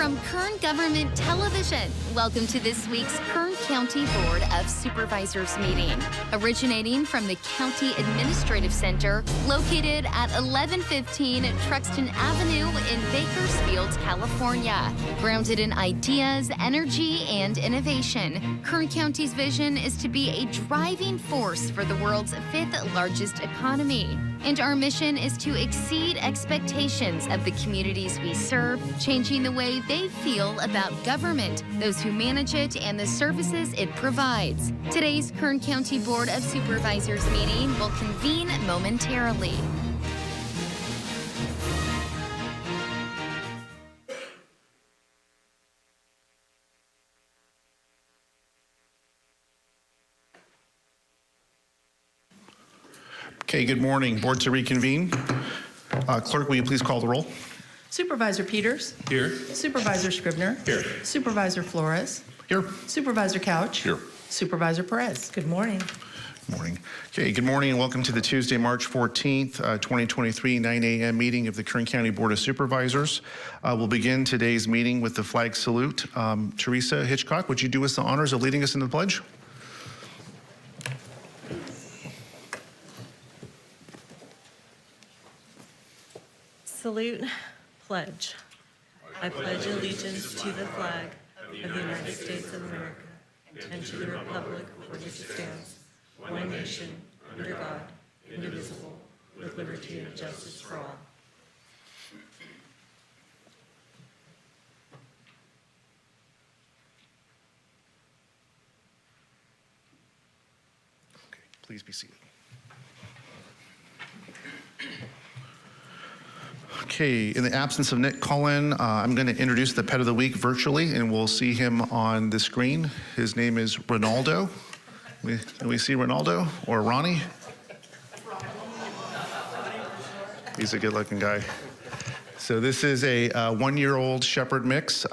From Kern Government Television, welcome to this week's Kern County Board of Supervisors meeting. Originating from the County Administrative Center, located at 1115 Truxton Avenue in Bakersfield, California. Grounded in ideas, energy, and innovation, Kern County's vision is to be a driving force for the world's fifth largest economy. And our mission is to exceed expectations of the communities we serve, changing the way they feel about government, those who manage it, and the services it provides. Today's Kern County Board of Supervisors meeting will convene momentarily. Okay, good morning. Board to reconvene. Clerk, will you please call the roll? Supervisor Peters. Here. Supervisor Scribner. Here. Supervisor Flores. Here. Supervisor Couch. Here. Supervisor Perez. Good morning. Morning. Okay, good morning and welcome to the Tuesday, March 14th, 2023, 9 a.m. meeting of the Kern County Board of Supervisors. We'll begin today's meeting with the flag salute. Teresa Hitchcock, would you do us the honors of leading us in the pledge? Salute, pledge. I pledge allegiance to the flag of the United States of America and to the republic for which it stands, one nation, under God, indivisible, with liberty and justice for all. Okay, please be seated. Okay, in the absence of Nick Cullen, I'm going to introduce the pet of the week virtually, and we'll see him on the screen. His name is Ronaldo. Can we see Ronaldo or Ronnie? He's a good-looking guy. So this is a one-year-old Shepherd mix,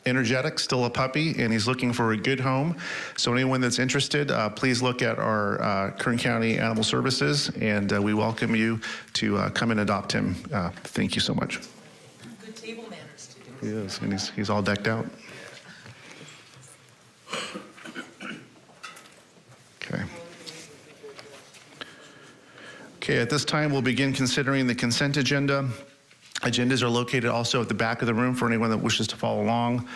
energetic, still a puppy, and he's looking for a good home. So anyone that's interested, please look at our Kern County Animal Services, and we welcome you to come and adopt him. Thank you so much. Good table manners, too. He is, and he's all decked out. Okay. Okay, at this time, we'll begin considering the consent agenda. Agendas are located also at the back of the room for anyone that wishes to follow along.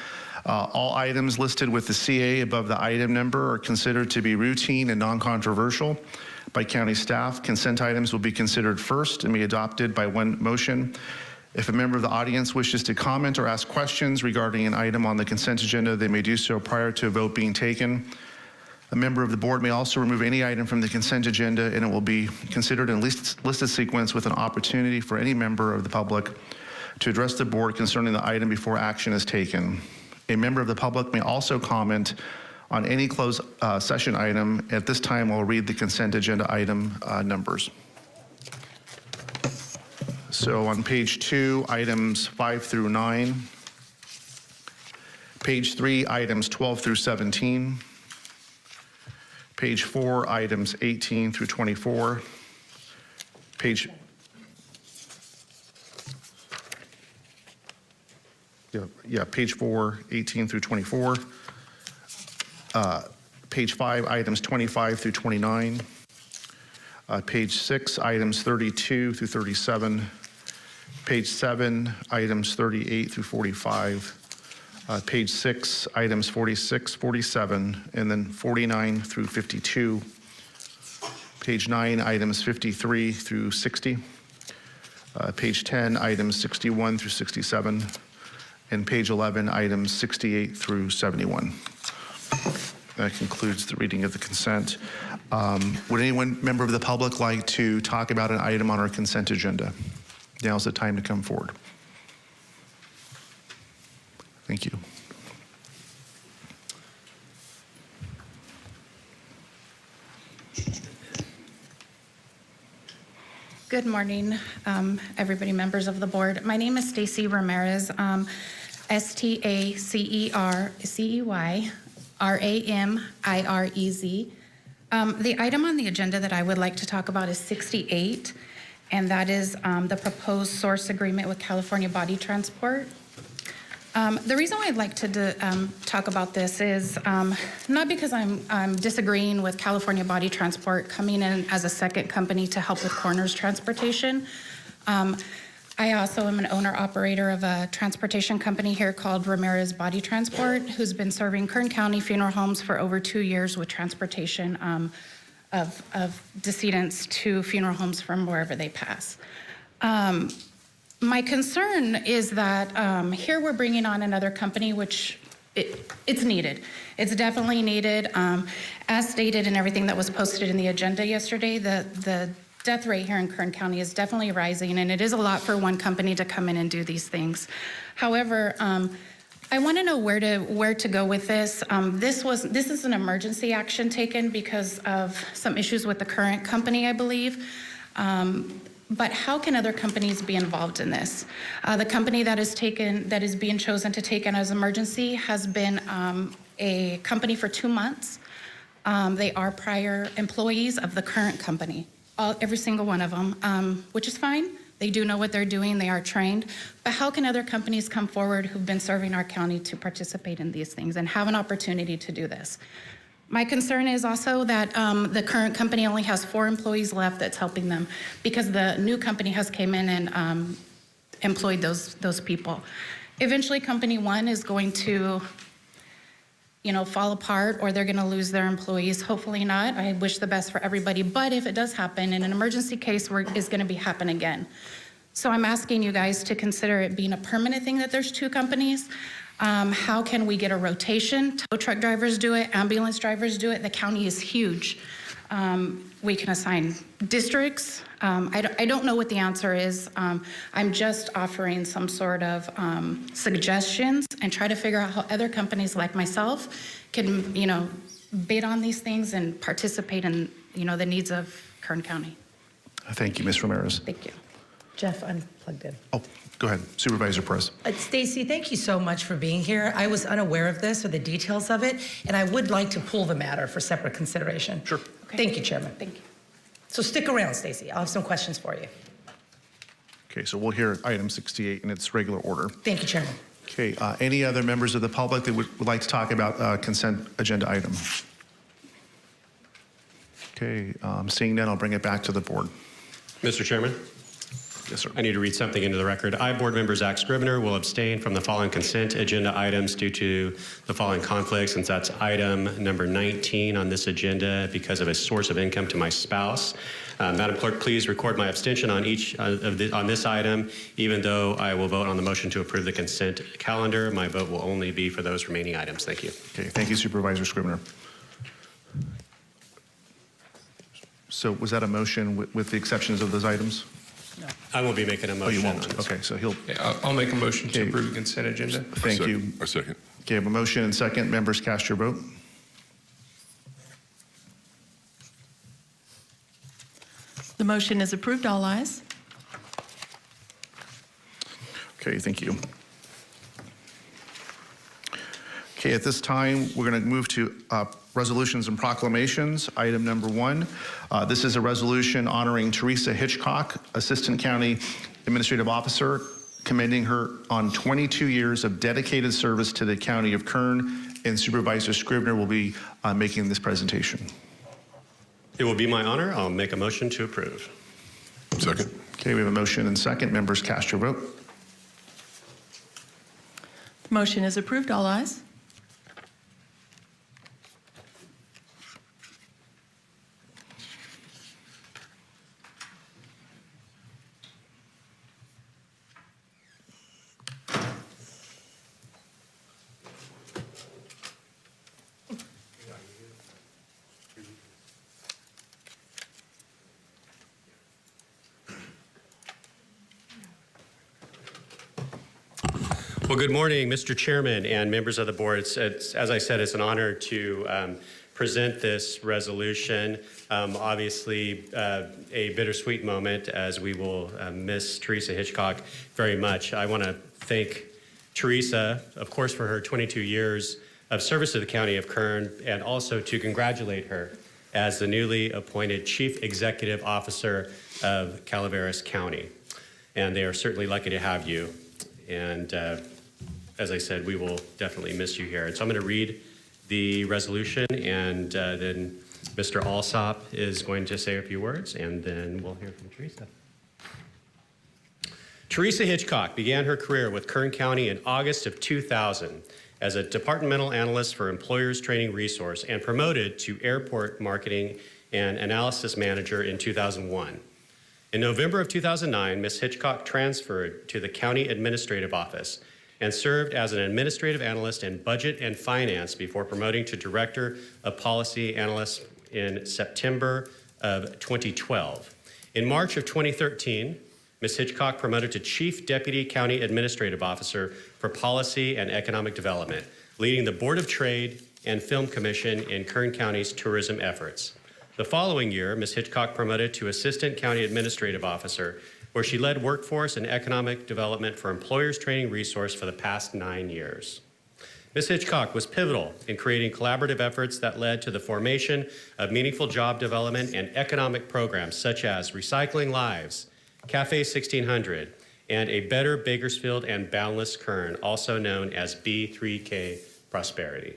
All items listed with the CA above the item number are considered to be routine and non-controversial by county staff. Consent items will be considered first and be adopted by one motion. If a member of the audience wishes to comment or ask questions regarding an item on the consent agenda, they may do so prior to a vote being taken. A member of the board may also remove any item from the consent agenda, and it will be considered in listed sequence with an opportunity for any member of the public to address the board concerning the item before action is taken. A member of the public may also comment on any closed session item. At this time, I'll read the consent agenda item numbers. So on page 2, items 5 through 9. Page 3, items 12 through 17. Page 4, items 18 through 24. Page 4, 18 through 24. Page 5, items 25 through 29. Page 6, items 32 through 37. Page 7, items 38 through 45. Page 6, items 46, 47, and then 49 through 52. Page 9, items 53 through 60. Page 10, items 61 through 67. And page 11, items 68 through 71. That concludes the reading of the consent. Would anyone, member of the public, like to talk about an item on our consent agenda? Now's the time to come forward. Thank you. Good morning, everybody, members of the board. My name is Stacy Ramirez, S-T-A-C-E-R-C-E-Y-R-A-M-I-R-E-Z. The item on the agenda that I would like to talk about is 68, and that is the proposed source agreement with California Body Transport. The reason why I'd like to talk about this is not because I'm disagreeing with California Body Transport coming in as a second company to help with coroner's transportation. I also am an owner-operator of a transportation company here called Ramirez Body Transport, who's been serving Kern County funeral homes for over 2 years with transportation of decedents to funeral homes from wherever they pass. My concern is that here we're bringing on another company, which it's needed. It's definitely needed. As stated in everything that was posted in the agenda yesterday, the death rate here in Kern County is definitely rising, and it is a lot for one company to come in and do these things. However, I want to know where to go with this. This is an emergency action taken because of some issues with the current company, I believe. But how can other companies be involved in this? The company that is being chosen to take in as emergency has been a company for 2 months. They are prior employees of the current company, every single one of them, which is fine. They do know what they're doing. They are trained. But how can other companies come forward who've been serving our county to participate in these things and have an opportunity to do this? My concern is also that the current company only has 4 employees left that's helping them because the new company has came in and employed those people. Eventually, company 1 is going to, fall apart, or they're going to lose their employees. Hopefully not. I wish the best for everybody. But if it does happen, in an emergency case, is going to happen again. So I'm asking you guys to consider it being a permanent thing that there's 2 companies. How can we get a rotation? Tow truck drivers do it, ambulance drivers do it. The county is huge. We can assign districts. I don't know what the answer is. I'm just offering some sort of suggestions and try to figure out how other companies like myself can, bid on these things and participate in, the needs of Kern County. Thank you, Ms. Ramirez. Thank you. Jeff, unplugged in. Oh, go ahead. Supervisor Perez. Stacy, thank you so much for being here. I was unaware of this or the details of it, and I would like to pull the matter for separate consideration. Sure. Okay. Thank you, Chairman. Thank you. So stick around, Stacy. I'll have some questions for you. Okay, so we'll hear item 68 in its regular order. Thank you, Chairman. Okay, any other members of the public that would like to talk about consent agenda item? Okay, seeing none, I'll bring it back to the board. Mr. Chairman, Yes, sir. I need to read something into the record. I, Board Member Zach Scrivener, will abstain from the following consent agenda items due to the following conflicts, since that's item number 19 on this agenda because of a source of income to my spouse. Madam Clerk, please record my abstention on on this item. Even though I will vote on the motion to approve the consent calendar, my vote will only be for those remaining items. Thank you. Okay, thank you, Supervisor Scrivener. So was that a motion with the exceptions of those items? I won't be making a motion. Oh, you on won't? this. Okay, so he'll, Yeah, I'll make a motion to Okay. approve the consent agenda. thank you. I second. Okay, I have a motion and second. Members, cast your vote. The motion is approved. All ayes. Okay, thank you. Okay, at this time, we're going to move to resolutions and proclamations. Item number 1. This is a resolution honoring Teresa Hitchcock, Assistant County Administrative Officer, commending her on 22 years of dedicated service to the County of Kern, and Supervisor Scrivener will be making this presentation. It will be my honor. I'll make a motion to approve. Second. Okay, we have a motion and second. Members, cast your vote. The motion is approved. All ayes. Well, good morning, Mr. Chairman and members of the board. As I said, it's an honor to present this resolution. Obviously, a bittersweet moment as we will miss Teresa Hitchcock very much. I want to thank Teresa, of course, for her 22 years of service to the County of Kern, and also to congratulate her as the newly appointed Chief Executive Officer of Calaveras County. And they are certainly lucky to have you. And as I said, we will definitely miss you here. And so I'm going to read the resolution, and then Mr. Alsop is going to say a few words, and then we'll hear from Teresa. Teresa Hitchcock began her career with Kern County in August of 2000 as a departmental analyst for Employers Training Resource and promoted to Airport Marketing and Analysis Manager in 2001. In November of 2009, Ms. Hitchcock transferred to the County Administrative Office and served as an administrative analyst in budget and finance before promoting to Director of Policy Analyst in September of 2012. In March of 2013, Ms. Hitchcock promoted to Chief Deputy County Administrative Officer for Policy and Economic Development, leading the Board of Trade and Film Commission in Kern County's tourism efforts. The following year, Ms. Hitchcock promoted to Assistant County Administrative Officer, where she led workforce and economic development for Employers Training Resource for the past 9 years. Ms. Hitchcock was pivotal in creating collaborative efforts that led to the formation of meaningful job development and economic programs such as Recycling Lives, Cafe 1600, and A Better Bakersfield and Boundless Kern, also known as B3K Prosperity.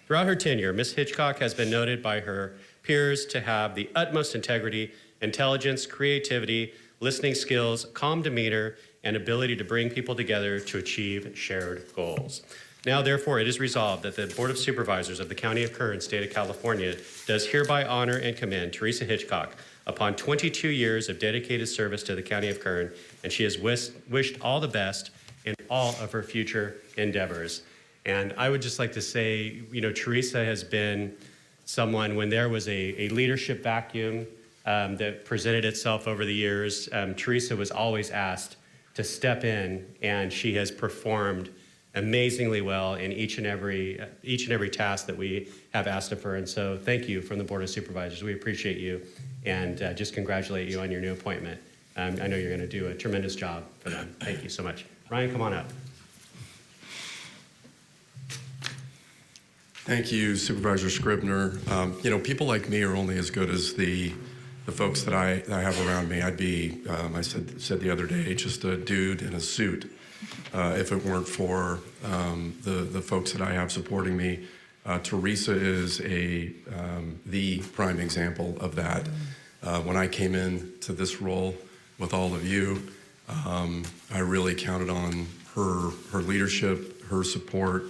Throughout her tenure, Ms. Hitchcock has been noted by her peers to have the utmost integrity, intelligence, creativity, listening skills, calm demeanor, and ability to bring people together to achieve shared goals. Now, therefore, it is resolved that the Board of Supervisors of the County of Kern, State of California, does hereby honor and commend Teresa Hitchcock upon 22 years of dedicated service to the County of Kern, and she has wished all the best in all of her future endeavors. And I would just like to say, you know, Teresa has been someone, when there was a leadership vacuum that presented itself over the years, Teresa was always asked to step in, and she has performed amazingly well in each and every task that we have asked of her. And so thank you from the Board of Supervisors. We appreciate you, and just congratulate you on your new appointment. I know you're going to do a tremendous job for them. Thank you so much. Ryan, come on up. Thank you, Supervisor Scribner. You know, people like me are only as good as the folks that I have around me. I'd be, I said the other day, just a dude in a suit if it weren't for the folks that I have supporting me. Teresa is the prime example of that. When I came into this role with all of you, I really counted on her leadership, her support,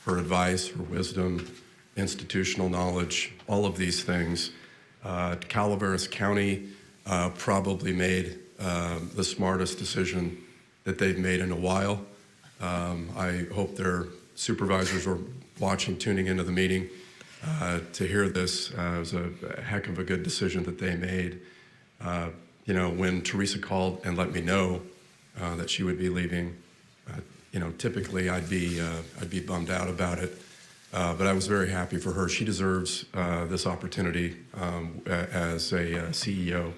her advice, her wisdom, institutional knowledge, all of these things. Calaveras County probably made the smartest decision that they've made in a while. I hope their supervisors are watching, tuning into the meeting to hear this. It was a heck of a good decision that they made. You know, when Teresa called and let me know that she would be leaving, you know, typically I'd be bummed out about it, but I was very happy for her. She deserves this opportunity as a CEO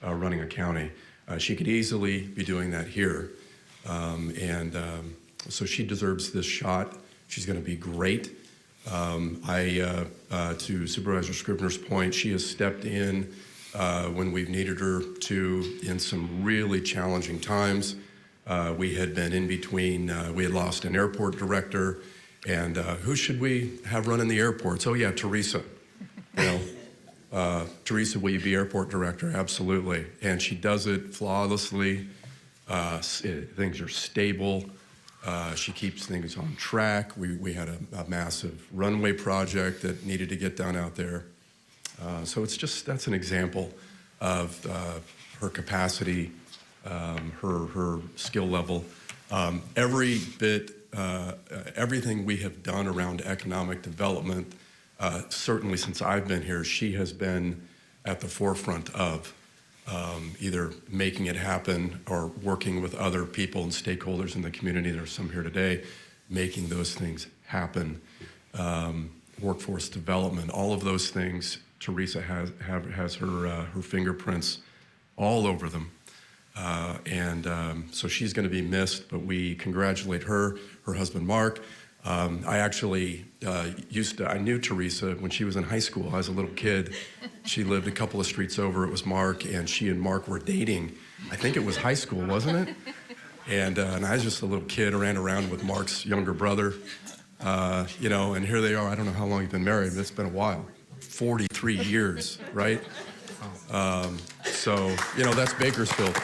running a county. She could easily be doing that here, so she deserves this shot. She's going to be great. To Supervisor Scribner's point, she has stepped in when we've needed her to in some really challenging times. We had been in between, we had lost an airport director, and who should we have running the airports? Oh yeah, Teresa. You know, Teresa, will you be airport director? Absolutely. And she does it flawlessly. Things are stable. She keeps things on track. We had a massive runway project that needed to get done out there. So that's an example of her capacity, her skill level. Everything we have done around economic development, certainly since I've been here, she has been at the forefront of either making it happen or working with other people and stakeholders in the community. There's some here today, making those things happen. Workforce development, all of those things, Teresa has her fingerprints all over them. So she's going to be missed, but we congratulate her husband Mark. I actually I knew Teresa when she was in high school. I was a little kid. She lived a couple of streets over. It was Mark, and she and Mark were dating. I think it was high school, wasn't it? And I was just a little kid, ran around with Mark's younger brother, you know, and here they are. I don't know how long you've been married, but it's been a while. 43 years, right? So, you know, that's Bakersfield.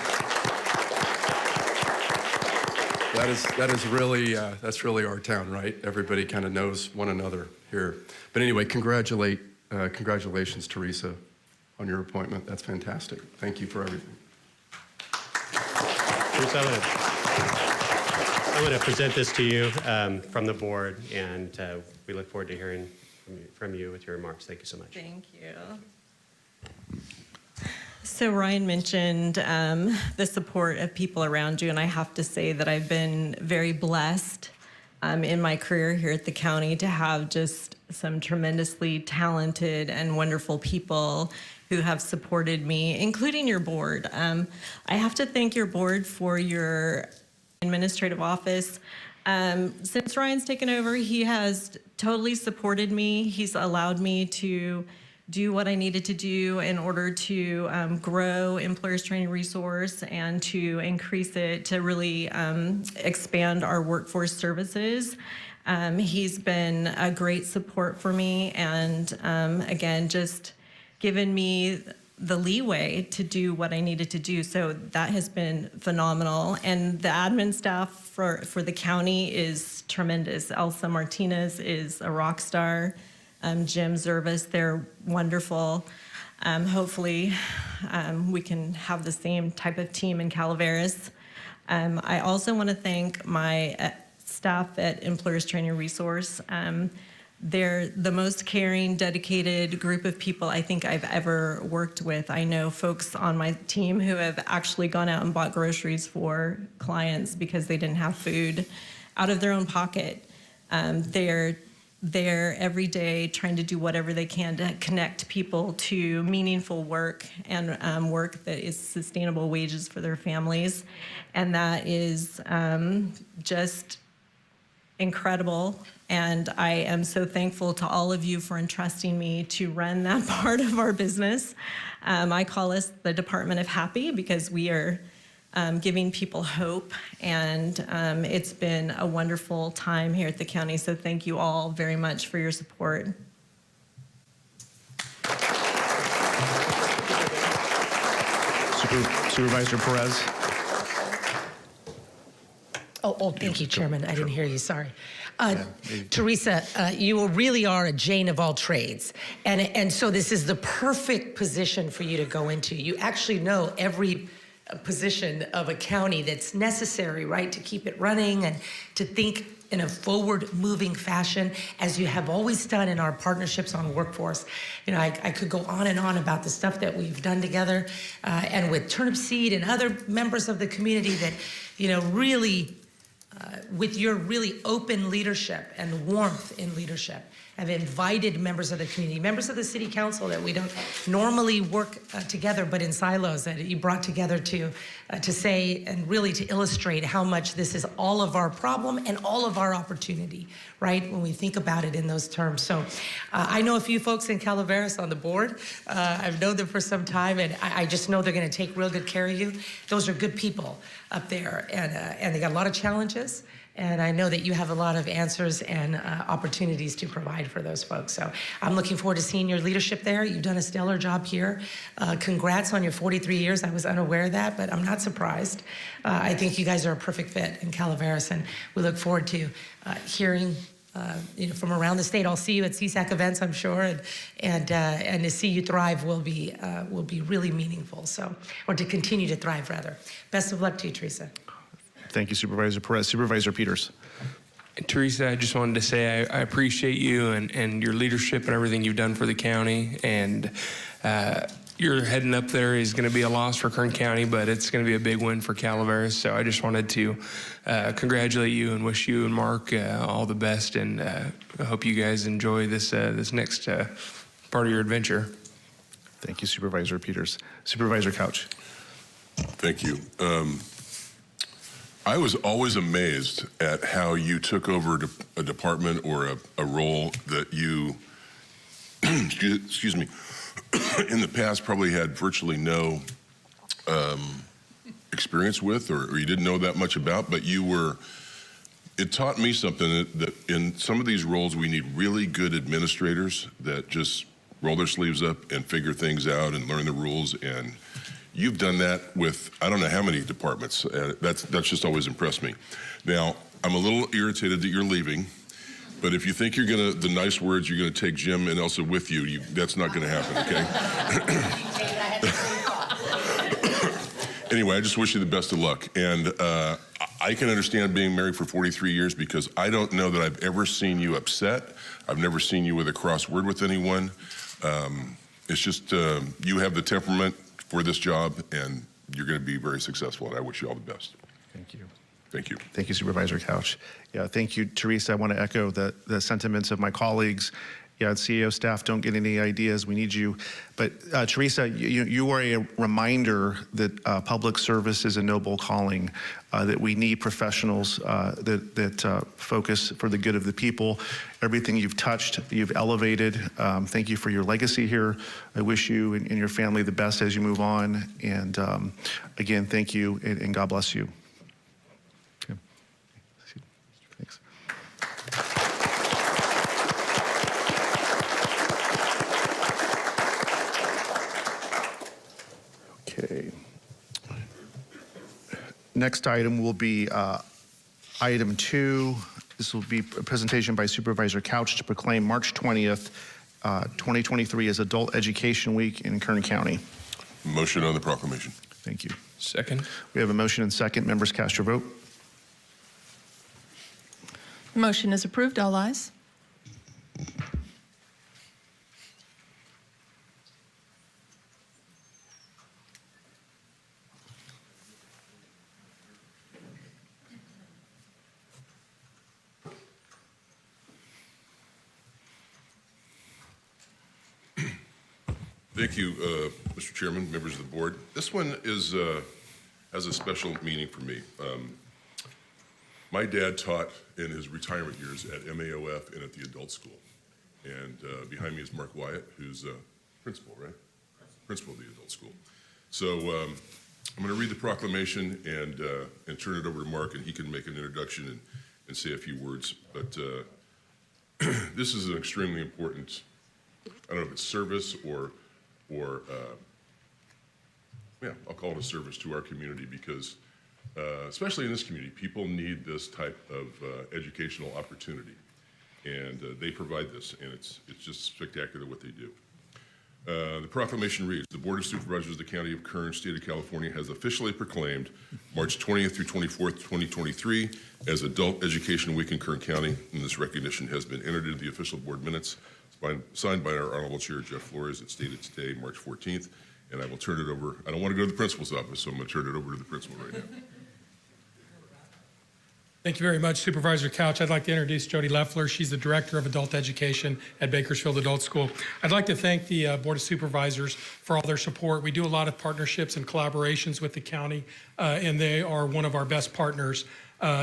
That's really our town, right? Everybody kind of knows one another here. But anyway, congratulations, Teresa, on your appointment. That's fantastic. Thank you for everything. Bruce, I'm going to present this to you from the board, and we look forward to hearing from you with your remarks. Thank you so much. Thank you. So Ryan mentioned the support of people around you, and I have to say that I've been very blessed in my career here at the county to have just some tremendously talented and wonderful people who have supported me, including your board. I have to thank your board for your administrative office. Since Ryan's taken over, he has totally supported me. He's allowed me to do what I needed to do in order to grow Employers Training Resource and to increase it to really expand our workforce services. He's been a great support for me, and again, just given me the leeway to do what I needed to do. So that has been phenomenal. And the admin staff for the county is tremendous. Elsa Martinez is a rock star. Jim Zervis, they're wonderful. Hopefully we can have the same type of team in Calaveras. I also want to thank my staff at Employers Training Resource. They're the most caring, dedicated group of people I think I've ever worked with. I know folks on my team who have actually gone out and bought groceries for clients because they didn't have food out of their own pocket. They're there every day trying to do whatever they can to connect people to meaningful work and work that is sustainable wages for their families. And that is just incredible. And I am so thankful to all of you for entrusting me to run that part of our business. I call us the Department of Happy because we are giving people hope, and it's been a wonderful time here at the county, so thank you all very much for your support. Supervisor Perez. Oh, thank you, Chairman. I didn't hear you, sorry. Teresa, you really are a Jane of all trades. And so this is the perfect position for you to go into. You actually know every position of a county that's necessary, right, to keep it running and to think in a forward-moving fashion, as you have always done in our partnerships on workforce. You know, I could go on and on about the stuff that we've done together and with Turnip Seed and other members of the community that, you know, really, with your really open leadership and warmth in leadership, have invited members of the community, members of the city council that we don't normally work together, but in silos, that you brought together to say and really to illustrate how much this is all of our problem and all of our opportunity, right? When we think about it in those terms. So I know a few folks in Calaveras on the board. I've known them for some time, and I just know they're going to take real good care of you. Those are good people up there, and they got a lot of challenges. And I know that you have a lot of answers and opportunities to provide for those folks. So I'm looking forward to seeing your leadership there. You've done a stellar job here. Congrats on your 43 years. I was unaware of that, but I'm not surprised. I think you guys are a perfect fit in Calaveras, and we look forward to hearing you know, from around the state. I'll see you at CSAC events, I'm sure, and to see you thrive will be really meaningful. So, or to continue to thrive, rather. Best of luck to you, Teresa. Thank you, Supervisor Perez. Supervisor Peters. Teresa, I just wanted to say I appreciate you and your leadership and everything you've done for the county. And your heading up there is going to be a loss for Kern County, but it's going to be a big win for Calaveras. So I just wanted to congratulate you and wish you and Mark all the best. And I hope you guys enjoy this next part of your adventure. Thank you, Supervisor Peters. Supervisor Couch. Thank you. I was always amazed at how you took over a department or a role that you, excuse me, in the past probably had virtually no experience with or you didn't know that much about, but it taught me something that in some of these roles, we need really good administrators that just roll their sleeves up and figure things out and learn the rules. And you've done that with, I don't know how many departments. That's just always impressed me. Now, I'm a little irritated that you're leaving, but if you think the nice words, you're gonna take Jim and Elsa with you, that's not gonna happen, okay? Anyway, I just wish you the best of luck. And I can understand being married for 43 years because I don't know that I've ever seen you upset. I've never seen you with a cross word with anyone. It's just you have the temperament for this job, and you're going to be very successful, and I wish you all the best. Thank you. Thank you. Thank you, Supervisor Couch. Yeah, thank you, Teresa. I want to echo the sentiments of my colleagues. Yeah, CEO staff, don't get any ideas. We need you. But Teresa, you are a reminder that public service is a noble calling, that we need professionals that focus for the good of the people. Everything you've touched, you've elevated. Thank you for your legacy here. I wish you and your family the best as you move on. And again, thank you, and God bless you. Okay. Thanks. Okay. Next item will be item 2. This will be a presentation by Supervisor Couch to proclaim March 20th, 2023 as Adult Education Week in Kern County. Motion on the proclamation. Thank you. Second. We have a motion and second. Members, cast your vote. Motion is approved. All ayes. Thank you, Mr. Chairman, members of the board. This one has a special meaning for me. My dad taught in his retirement years at MAOF and at the adult school. And behind me is Mark Wyatt, who's principal, right? Principal of the adult school. So I'm going to read the proclamation and turn it over to Mark, and he can make an introduction and say a few words. But this is an extremely important, I don't know if it's service or yeah, I'll call it a service to our community because, especially in this community, people need this type of educational opportunity, and they provide this, and it's just spectacular what they do. The proclamation reads, the Board of Supervisors of the County of Kern, State of California, has officially proclaimed March 20th through 24th, 2023 as Adult Education Week in Kern County, and this recognition has been entered into the official board minutes signed by our Honorable Chair, Jeff Flores. It's dated today, March 14th, and I will turn it over. I don't want to go to the principal's office, so I'm going to turn it over to the principal right now. Thank you very much, Supervisor Couch. I'd like to introduce Jody Leffler. She's the Director of Adult Education at Bakersfield Adult School. I'd like to thank the Board of Supervisors for all their support. We do a lot of partnerships and collaborations with the county, and they are one of our best partners.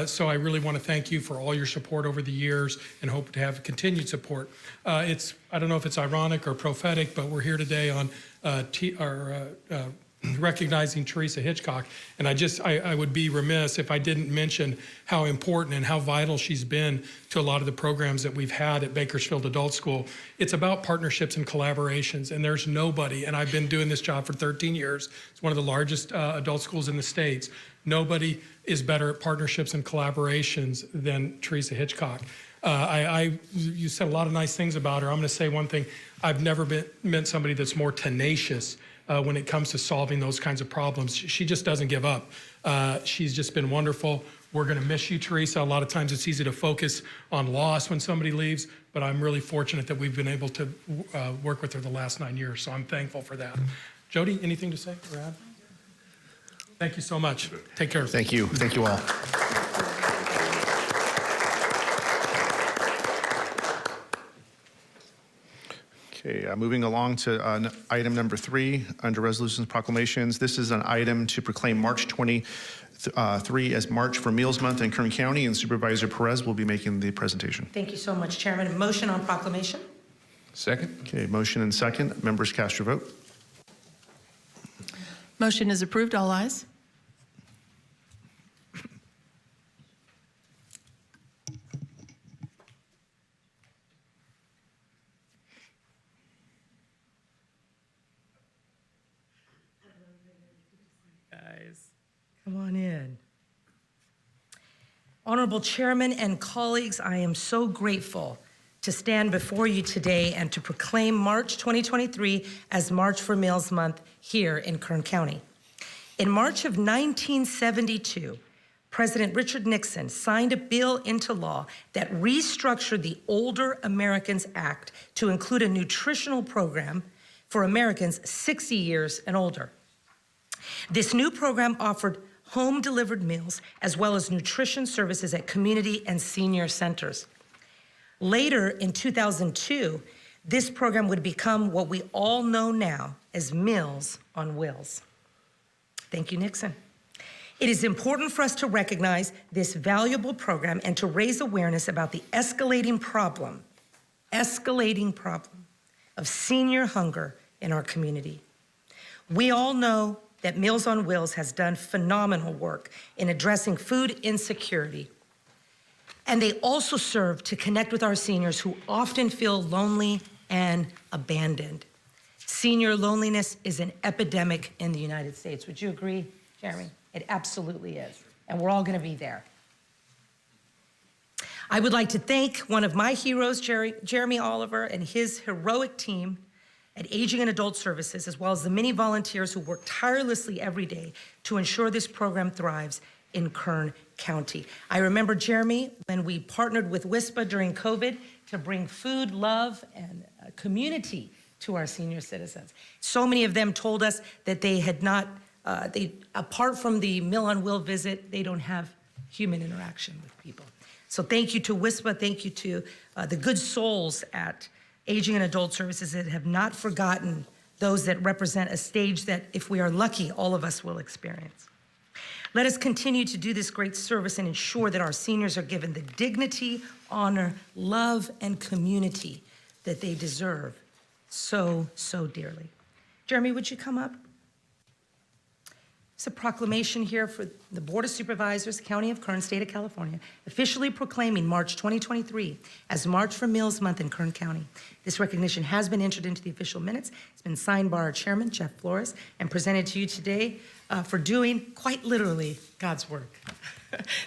So I really want to thank you for all your support over the years and hope to have continued support. I don't know if it's ironic or prophetic, but we're here today on recognizing Teresa Hitchcock. And I would be remiss if I didn't mention how important and how vital she's been to a lot of the programs that we've had at Bakersfield Adult School. It's about partnerships and collaborations, and there's nobody, and I've been doing this job for 13 years. It's one of the largest adult schools in the States. Nobody is better at partnerships and collaborations than Teresa Hitchcock. You said a lot of nice things about her. I'm going to say one thing. I've never met somebody that's more tenacious when it comes to solving those kinds of problems. She just doesn't give up. She's just been wonderful. We're going to miss you, Teresa. A lot of times it's easy to focus on loss when somebody leaves, but I'm really fortunate that we've been able to work with her the last 9 years, so I'm thankful for that. Jody, anything to say or add? Thank you so much. Take care. Thank you. Thank you all. Okay, moving along to item number 3 under resolutions proclamations. This is an item to proclaim March 23 as March for Meals Month in Kern County, and Supervisor Perez will be making the presentation. Thank you so much, Chairman. Motion on proclamation. Second. Okay, motion and second. Members, cast your vote. Motion is approved. All ayes. Honorable Chairman and colleagues, I am so grateful to stand before you today and to proclaim March 2023 as March for Meals Month here in Kern County. In March of 1972, President Richard Nixon signed a bill into law that restructured the Older Americans Act to include a nutritional program for Americans 60 years and older. This new program offered home-delivered meals as well as nutrition services at community and senior centers. Later in 2002, this program would become what we all know now as Meals on Wheels. Thank you, Nixon. It is important for us to recognize this valuable program and to raise awareness about the escalating problem of senior hunger in our community. We all know that Meals on Wheels has done phenomenal work in addressing food insecurity. And they also serve to connect with our seniors who often feel lonely and abandoned. Senior loneliness is an epidemic in the United States. Would you agree, Jeremy? It absolutely is, and we're all gonna be there. I would like to thank one of my heroes, Jeremy Oliver, and his heroic team at Aging and Adult Services, as well as the many volunteers who work tirelessly every day to ensure this program thrives in Kern County. I remember, Jeremy, when we partnered with WISPA during COVID to bring food, love, and community to our senior citizens. So many of them told us that they had not, apart from the Meal on Wheel visit, they don't have human interaction with people. So thank you to WISPA, thank you to the good souls at Aging and Adult Services that have not forgotten those that represent a stage that, if we are lucky, all of us will experience. Let us continue to do this great service and ensure that our seniors are given the dignity, honor, love, and community that they deserve so, so dearly. Jeremy, would you come up? It's a proclamation here for the Board of Supervisors, County of Kern, State of California, officially proclaiming March 2023 as March for Meals Month in Kern County. This recognition has been entered into the official minutes. It's been signed by our chairman, Jeff Flores, and presented to you today for doing, quite literally, God's work.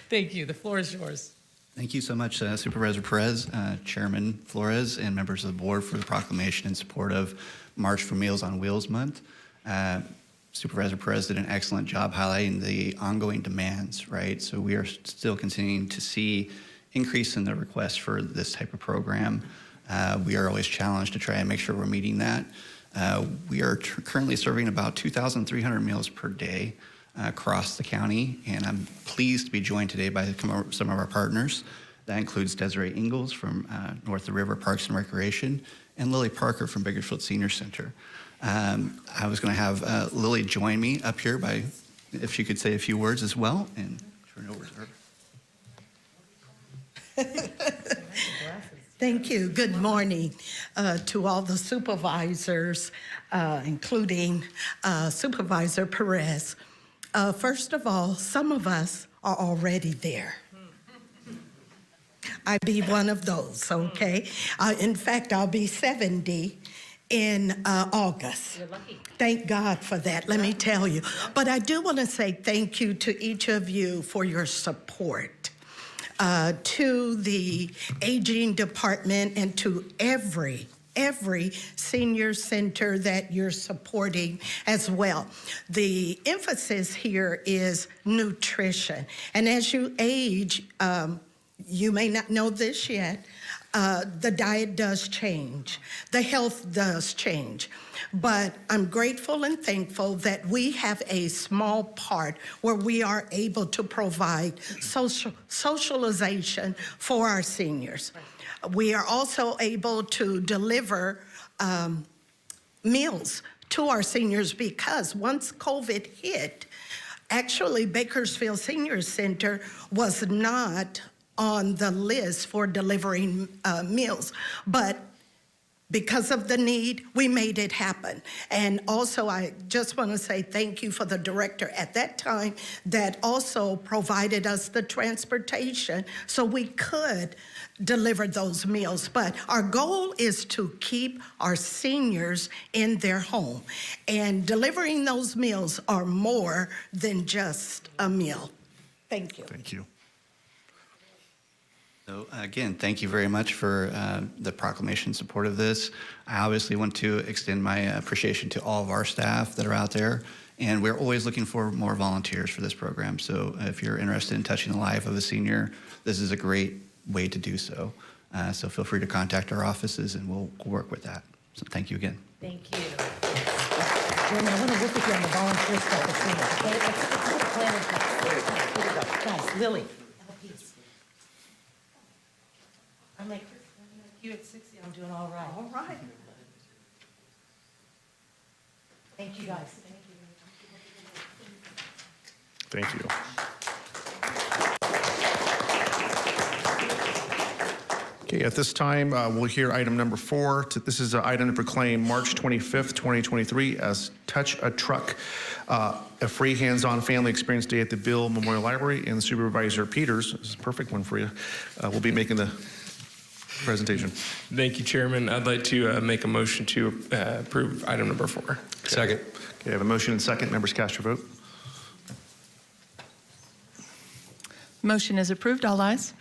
Thank you. The floor is yours. Thank you so much, Supervisor Perez, Chairman Flores, and members of the board for the proclamation in support of March for Meals on Wheels Month. Supervisor Perez did an excellent job highlighting the ongoing demands, right? So we are still continuing to see increase in the request for this type of program. We are always challenged to try and make sure we're meeting that. We are currently serving about 2,300 meals per day across the county, and I'm pleased to be joined today by some of our partners. That includes Desiree Ingalls from North of the River Parks and Recreation, and Lily Parker from Bakersfield Senior Center. I was going to have Lily join me up here by, if she could say a few words as well, and turn it over to her. Thank you. Good morning to all the supervisors, including Supervisor Perez. First of all, some of us are already there. I'd be one of those, okay? In fact, I'll be 70 in August. You're lucky. Thank God for that, let me tell you. But I do want to say thank you to each of you for your support, to the aging department and to every senior center that you're supporting as well. The emphasis here is nutrition. And as you age, you may not know this yet, the diet does change. The health does change. But I'm grateful and thankful that we have a small part where we are able to provide socialization for our seniors. We are also able to deliver meals to our seniors because once COVID hit, actually Bakersfield Senior Center was not on the list for delivering meals, but because of the need, we made it happen. And also, I just want to say thank you for the director at that time that also provided us the transportation so we could deliver those meals. But our goal is to keep our seniors in their home. And delivering those meals are more than just a meal. Thank you. Thank you. So again, thank you very much for the proclamation support of this. I obviously want to extend my appreciation to all of our staff that are out there, and we're always looking for more volunteers for this program. So if you're interested in touching the life of a senior, this is a great way to do so. So feel free to contact our offices, and we'll work with that. So thank you again. Thank you. Jeremy, I want to work with you on the volunteer stuff as soon as, okay? Let's put a plan in place. Here we go. Guys, Lily. Peace. I'm like you at 60, I'm doing all right. All right. Thank you, guys. Thank you. Okay, at this time, we'll hear item number 4. This is an item to proclaim March 25th, 2023 as Touch a Truck, a free hands-on family experience day at the Bill Memorial Library, and Supervisor Peters, this is a perfect one for you, will be making the presentation. Thank you, Chairman. I'd like to make a motion to approve item number 4. Second. Okay, I have a motion and second. Members, cast your vote. Motion is approved. All ayes.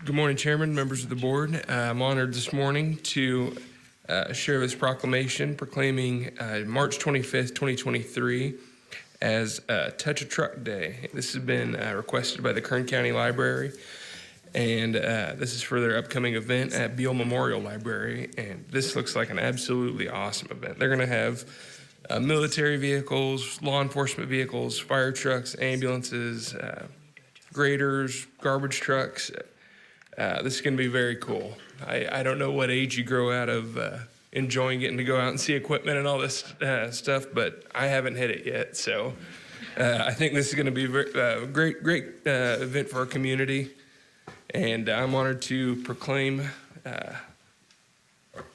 Good morning, Chairman, members of the board. I'm honored this morning to share this proclamation proclaiming March 25th, 2023 as Touch a Truck Day. This has been requested by the Kern County Library, and this is for their upcoming event at Beale Memorial Library, and this looks like an absolutely awesome event. They're going to have military vehicles, law enforcement vehicles, fire trucks, ambulances, graders, garbage trucks. This is going to be very cool. I don't know what age you grow out of enjoying getting to go out and see equipment and all this stuff, but I haven't hit it yet. So I think this is going to be a great event for our community. And I'm honored to proclaim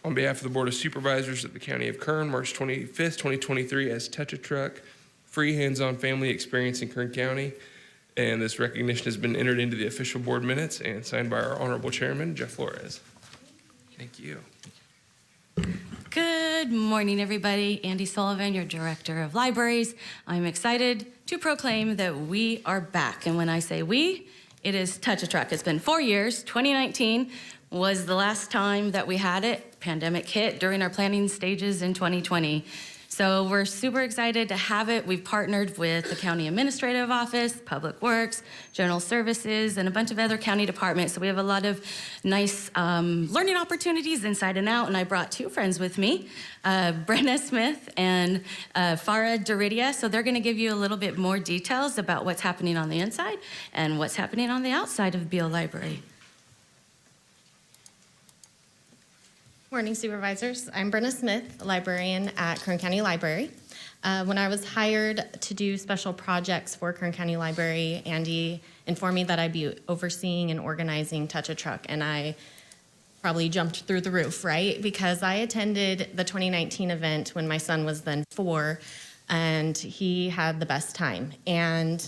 on behalf of the Board of Supervisors of the County of Kern, March 25th, 2023 as Touch a Truck, free hands-on family experience in Kern County. And this recognition has been entered into the official board minutes and signed by our Honorable Chairman, Jeff Flores. Thank you. Good morning, everybody. Andy Sullivan, your Director of Libraries. I'm excited to proclaim that we are back. And when I say we, it is Touch a Truck. It's been 4 years. 2019 was the last time that we had it. Pandemic hit during our planning stages in 2020. So we're super excited to have it. We've partnered with the County Administrative Office, Public Works, General Services, and a bunch of other county departments. So we have a lot of nice learning opportunities inside and out. And I brought 2 friends with me, Brenna Smith and Farah Duridia. So they're gonna give you a little bit more details about what's happening on the inside and what's happening on the outside of Beale Library. Morning, Supervisors. I'm Brenna Smith, a librarian at Kern County Library. When I was hired to do special projects for Kern County Library, Andy informed me that I'd be overseeing and organizing Touch a Truck, and I probably jumped through the roof, right? Because I attended the 2019 event when my son was then 4, and he had the best time. And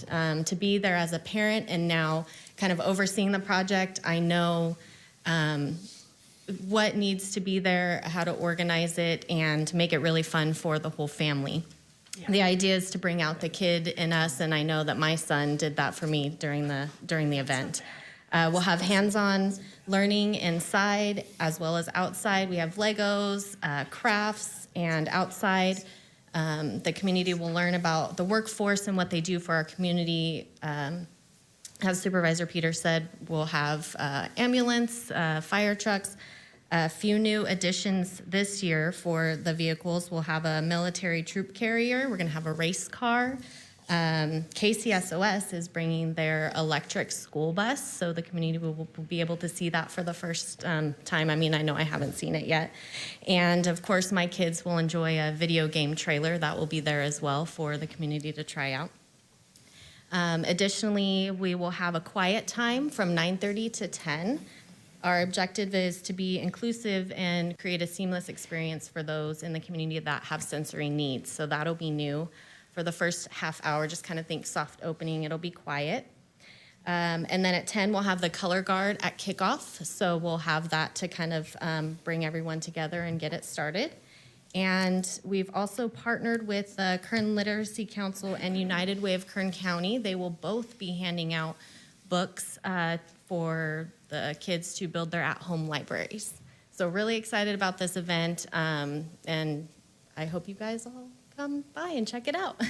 to be there as a parent and now kind of overseeing the project, I know what needs to be there, how to organize it, and make it really fun for the whole family. Yeah. The idea is to bring out the kid in us, and I know that my son did that for me during the event. We'll have hands-on learning inside as well as outside. We have Legos, crafts, and outside. The community will learn about the workforce and what they do for our community. As Supervisor Peters said, we'll have ambulance, fire trucks. A few new additions this year for the vehicles. We'll have a military troop carrier. We're going to have a race car. KCSOS is bringing their electric school bus, so the community will be able to see that for the first time. I mean, I know I haven't seen it yet. And of course, my kids will enjoy a video game trailer. That will be there as well for the community to try out. Additionally, we will have a quiet time from 9:30 to 10. Our objective is to be inclusive and create a seamless experience for those in the community that have sensory needs. So that'll be new. for the first half hour. Just kind of think soft opening, it'll be quiet. And then at 10, we'll have the color guard at kickoff. So we'll have that to kind of bring everyone together and get it started. And we've also partnered with the Kern Literacy Council and United Way of Kern County. They will both be handing out books for the kids to build their at-home libraries. So really excited about this event, and I hope you guys all come by and check it out.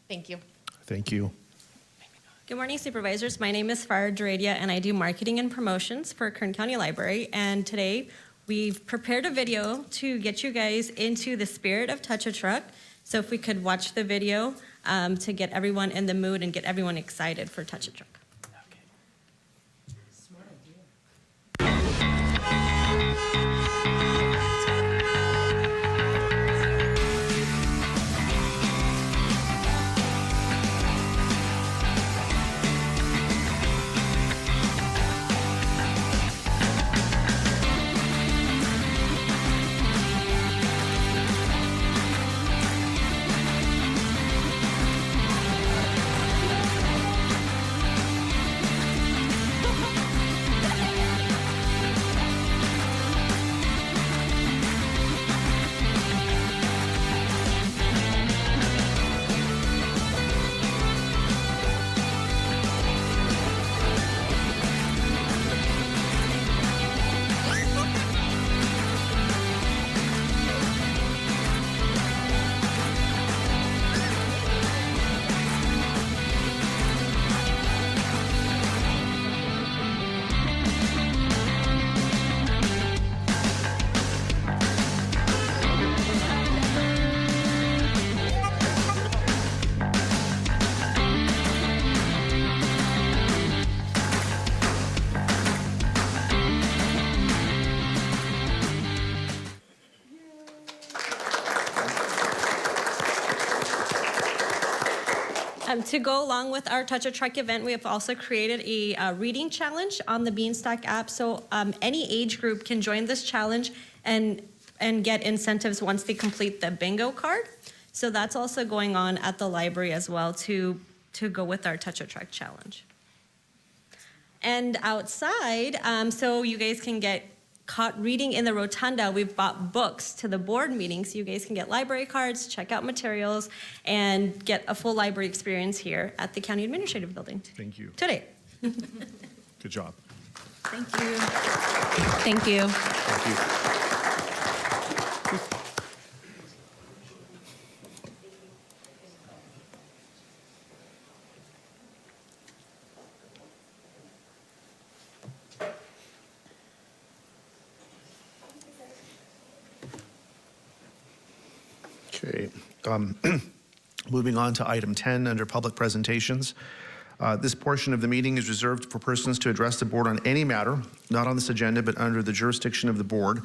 Thank you. Thank you. Good morning, Supervisors. My name is Farah Duradia, and I do marketing and promotions for Kern County Library. And today, we've prepared a video to get you guys into the spirit of Touch a Truck. So if we could watch the video to get everyone in the mood and get everyone excited for Touch a Truck. To go along with our Touch a Truck event, we have also created a reading challenge on the Beanstalk app. So any age group can join this challenge and get incentives once they complete the bingo card. So that's also going on at the library as well to go with our Touch a Truck challenge. And outside, so you guys can get caught reading in the rotunda. We've bought books to the board meeting so you guys can get library cards, check out materials, and get a full library experience here at the County Administrative Building. Thank you. Today. Good job. Thank you. Thank you. Thank you. Okay. Moving on to item 10 under public presentations. This portion of the meeting is reserved for persons to address the board on any matter, not on this agenda, but under the jurisdiction of the board.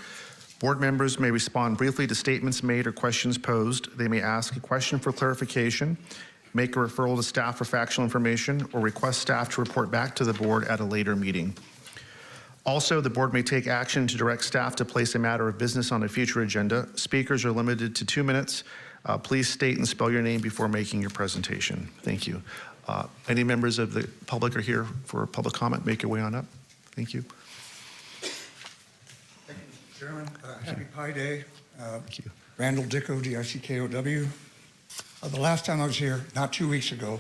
Board members may respond briefly to statements made or questions posed. They may ask a question for clarification, make a referral to staff for factual information, or request staff to report back to the board at a later meeting. Also, the board may take action to direct staff to place a matter of business on a future agenda. Speakers are limited to 2 minutes. Please state and spell your name before making your presentation. Thank you. Any members of the public are here for public comment? Make your way on up. Thank you. Thank you, Mr. Chairman. Happy Pi Day. Thank you. Randall Dicko, D-I-C-K-O-W. The last time I was here, not 2 weeks ago,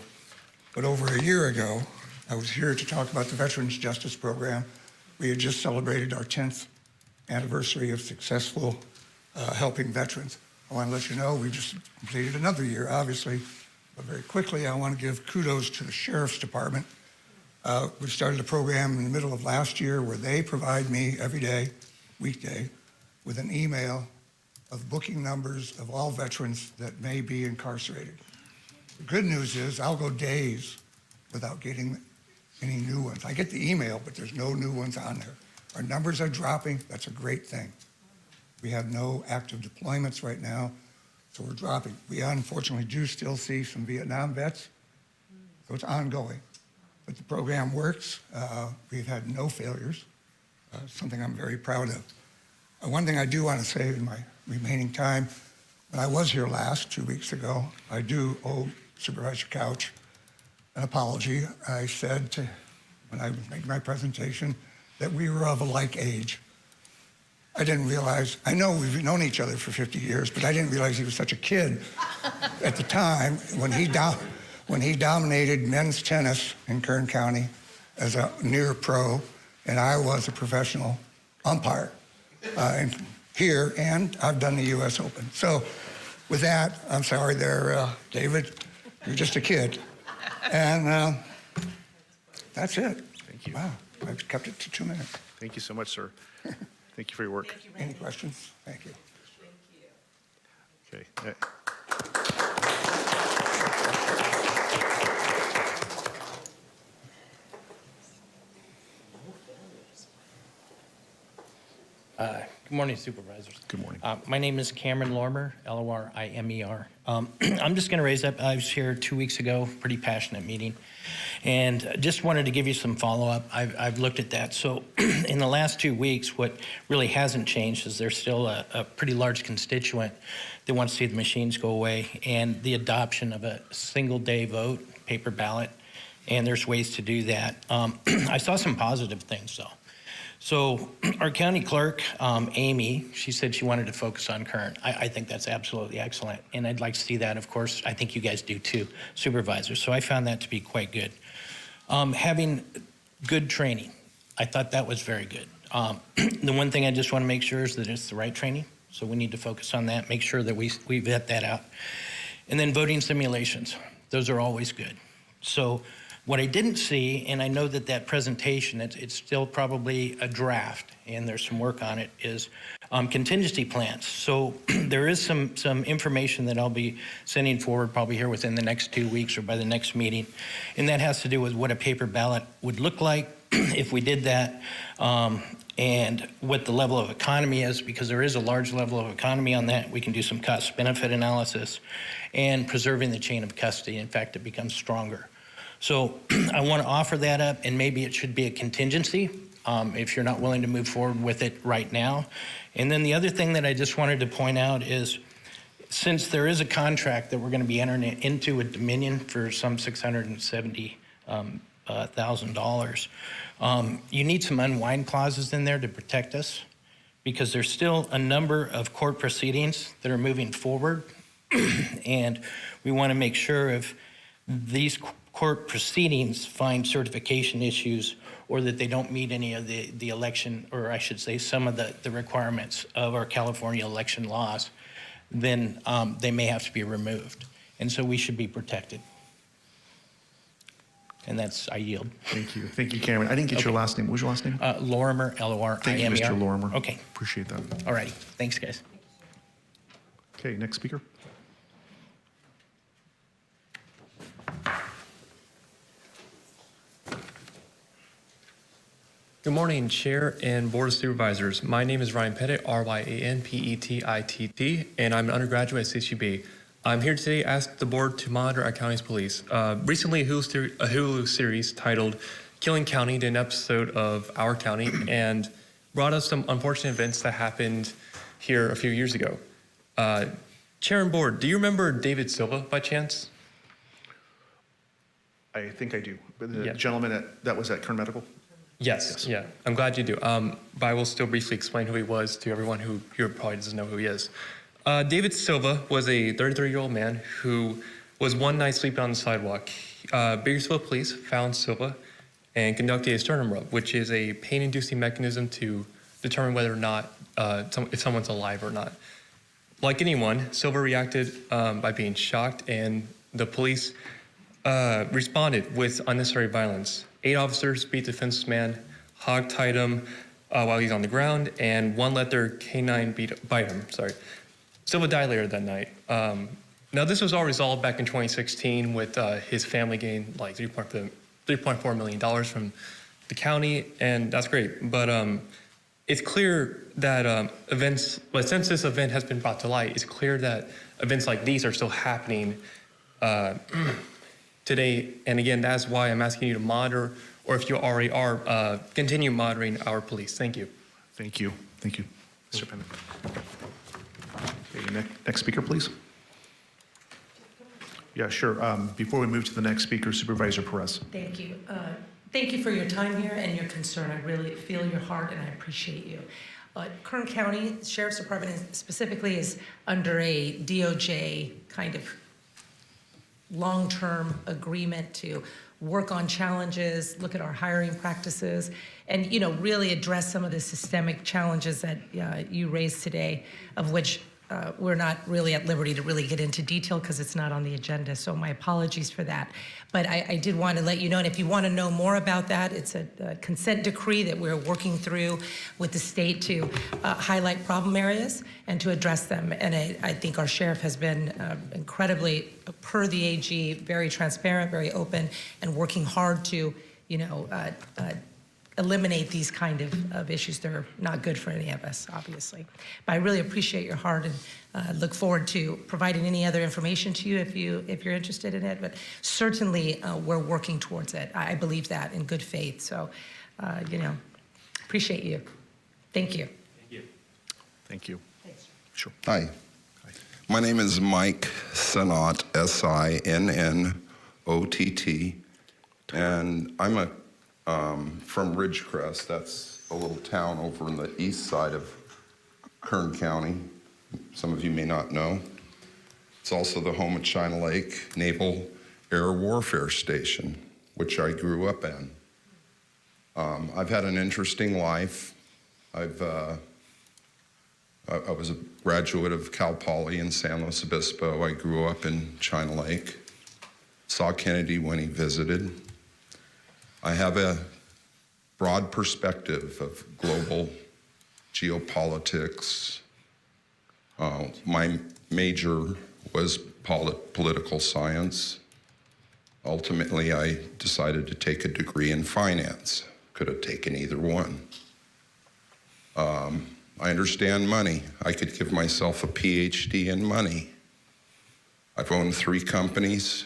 but over a year ago, I was here to talk about the Veterans Justice Program. We had just celebrated our 10th anniversary of successful helping veterans. I want to let you know we just completed another year, obviously, but very quickly I want to give kudos to the Sheriff's Department. We started a program in the middle of last year where they provide me every day, weekday, with an email of booking numbers of all veterans that may be incarcerated. The good news is I'll go days without getting any new ones. I get the email, but there's no new ones on there. Our numbers are dropping. That's a great thing. We have no active deployments right now, so we're dropping. We unfortunately do still see some Vietnam vets, so it's ongoing. But the program works. We've had no failures, something I'm very proud of. One thing I do want to say in my remaining time, when I was here last, 2 weeks ago, I do owe Supervisor Couch an apology. I said when I made my presentation that we were of a like age. I didn't realize, I know we've known each other for 50 years, but I didn't realize he was such a kid at the time when he dominated men's tennis in Kern County as a near pro, and I was a professional umpire here, and I've done the U.S. Open. So with that, I'm sorry there, David, you're just a kid. And that's it. Thank you. Wow, I've kept it to 2 minutes. Thank you so much, sir. Thank you for your work. Any questions? Thank you. Okay. Good morning, Supervisors. Good morning. My name is Cameron Lorimer, Lorimer. I'm just going to raise up. I was here 2 weeks ago, pretty passionate meeting, and just wanted to give you some follow-up. I've looked at that. So in the last 2 weeks, what really hasn't changed is there's still a pretty large constituent that wants to see the machines go away and the adoption of a single-day vote, paper ballot, and there's ways to do that. I saw some positive things, though. So our county clerk, Amy, she said she wanted to focus on Kern. I think that's absolutely excellent. And I'd like to see that, of course. I think you guys do too, supervisors. So I found that to be quite good. Having good training, I thought that was very good. The one thing I just want to make sure is that it's the right training. So we need to focus on that, make sure that we vet that out. And then voting simulations, those are always good. So what I didn't see, and I know that presentation, it's still probably a draft, and there's some work on it, is contingency plans. So there is some information that I'll be sending forward probably here within the next 2 weeks or by the next meeting, and that has to do with what a paper ballot would look like if we did that, and what the level of economy is, because there is a large level of economy on that. We can do some cost-benefit analysis, and preserving the chain of custody. In fact, it becomes stronger. So I want to offer that up, and maybe it should be a contingency if you're not willing to move forward with it right now. And then the other thing that I just wanted to point out is, since there is a contract that we're going to be entering into with Dominion for some $670,000, you need some unwind clauses in there to protect us, because there's still a number of court proceedings that are moving forward, and we want to make sure if these court proceedings find certification issues or that they don't meet any of the election, or I should say some of the requirements of our California election laws, then they may have to be removed. And so we should be protected. And that's, I yield. Thank you. Thank you, Cameron. I didn't get your last name. What was your last name? Lorimer, L-O-R-I-M-E-R. Thank you, Mr. Lorimer. Okay. Appreciate that. All righty. Thanks, guys. Okay, next speaker. Good morning, Chair and Board of Supervisors. My name is Ryan Pettit, R-Y-A-N-P-E-T-I-T-T, and I'm an undergraduate at CCB. I'm here today to ask the board to monitor our county's police. Recently, a Hulu series titled Killing County did an episode of Our County and brought us some unfortunate events that happened here a few years ago. Chair and board, do you remember David Silva by chance? I think I do. But the gentleman that was at Kern Medical? Yes, yeah, I'm glad you do. But I will still briefly explain who he was to everyone who here probably doesn't know who he is. David Silva was a 33-year-old man who was one night sleeping on the sidewalk. Bakersfield police found Silva and conducted a sternum rub, which is a pain-inducing mechanism to determine whether or not if someone's alive or not. Like anyone, Silva reacted by being shocked, and the police responded with unnecessary violence. 8 officers beat the defenseless man, hog-tied him while he's on the ground, and 1 let their canine bite him. Silva died later that night. Now, this was all resolved back in 2016 with his family getting like $3.4 million from the county, and that's great. But it's clear that since this event has been brought to light, it's clear that events like these are still happening today. And again, that's why I'm asking you to monitor, or if you already are, continue monitoring our police. Thank you. Thank you. Thank you. Mr. Pennant. Okay, Next speaker, please. Yeah, sure. Before we move to the next speaker, Supervisor Perez. Thank you. Thank you for your time here and your concern. I really feel your heart and I appreciate you. Kern County Sheriff's Department specifically is under a DOJ kind of long-term agreement to work on challenges, look at our hiring practices, and really address some of the systemic challenges that you raised today, of which we're not really at liberty to really get into detail because it's not on the agenda, so my apologies for that. But I did want to let you know, and if you want to know more about that, it's a consent decree that we're working through with the state to highlight problem areas and to address them. And I think our sheriff has been incredibly, per the AG, very transparent, very open, and working hard to, eliminate these kind of issues. They're not good for any of us, obviously. But I really appreciate your heart and look forward to providing any other information to you if you're interested in it. But certainly we're working towards it. I believe that in good faith. So, appreciate you. Thank you. Thank you. Thank you. Thanks. Sure. Hi. My name is Mike Sinnott, S-I-N-N-O-T-T, and I'm from Ridgecrest. That's a little town over in the east side of Kern County. Some of you may not know. It's also the home of China Lake Naval Air Warfare Station, which I grew up in. I've had an interesting life. I was a graduate of Cal Poly in San Luis Obispo. I grew up in China Lake. Saw Kennedy when he visited. I have a broad perspective of global geopolitics. My major was political science. Ultimately, I decided to take a degree in finance. Could have taken either one. I understand money. I could give myself a PhD in money. I've owned 3 companies.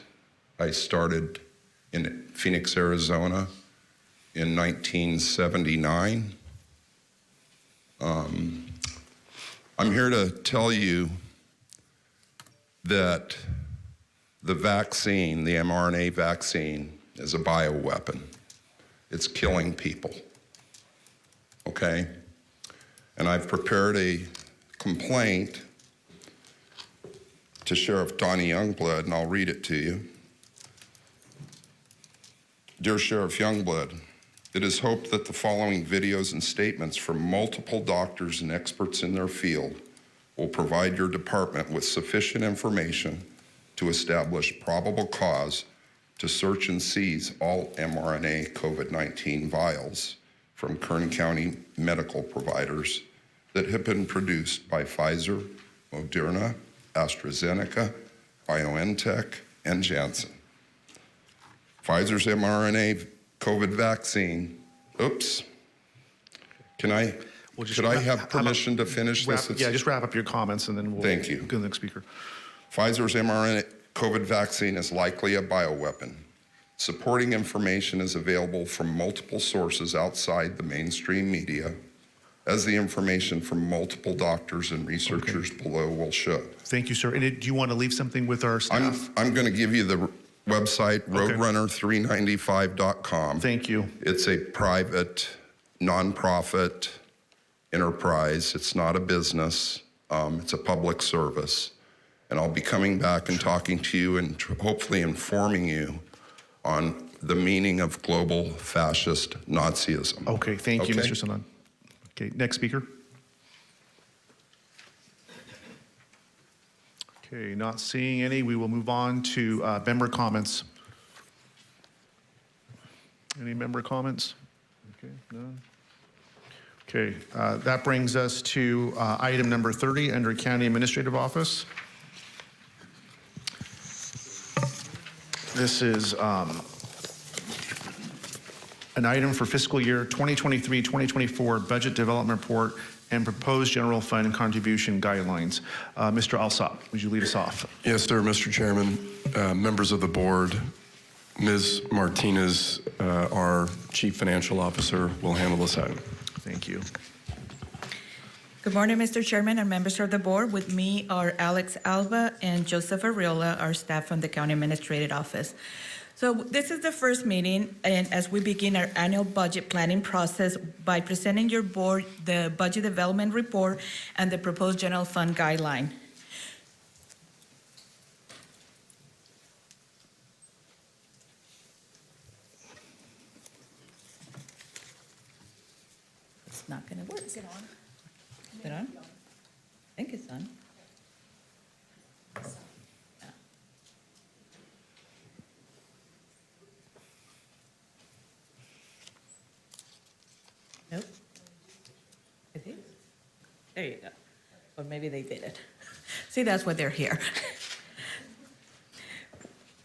I started in Phoenix, Arizona in 1979. I'm here to tell you that the vaccine, the mRNA vaccine, is a bioweapon. It's killing people, okay? And I've prepared a complaint to Sheriff Donnie Youngblood, and I'll read it to you. Dear Sheriff Youngblood, it is hoped that the following videos and statements from multiple doctors and experts in their field will provide your department with sufficient information to establish probable cause to search and seize all mRNA COVID-19 vials from Kern County medical providers that have been produced by Pfizer, Moderna, AstraZeneca, BioNTech, and Janssen. Pfizer's mRNA COVID vaccine, oops. Could I have permission to finish this? Yeah, just wrap up your comments and then we'll Thank you. go to the next speaker. Pfizer's mRNA COVID vaccine is likely a bioweapon. Supporting information is available from multiple sources outside the mainstream media, as the information from multiple doctors and researchers below will show. Thank you, sir. And do you want to leave something with our staff? I'm going to give you the website, roadrunner395.com. Thank you. It's a private, nonprofit enterprise. It's not a business. It's a public service. And I'll be coming back and talking to you and hopefully informing you on the meaning of global fascist Nazism. Okay, thank you, Mr. Sanan. Okay, next speaker. Okay, not seeing any. We will move on to member comments. Any member comments? Okay, none. Okay, that brings us to item number 30 under County Administrative Office. This is an item for fiscal year 2023-2024 budget development report and proposed general fund contribution guidelines. Mr. Alsop, would you lead us off? Yes, sir, Mr. Chairman, members of the board, Ms. Martinez, our Chief Financial Officer, will handle this item. Thank you. Good morning, Mr. Chairman and members of the board. With me are Alex Alba and Joseph Arriola, our staff from the County Administrative Office. So this is the first meeting, and as we begin our annual budget planning process by presenting your board the budget development report and the proposed general fund guideline. It's not going to work. Is it on? Is it on? I think it's on. Yeah. Nope. Is it? There you go. Or maybe they did it. See, that's why they're here.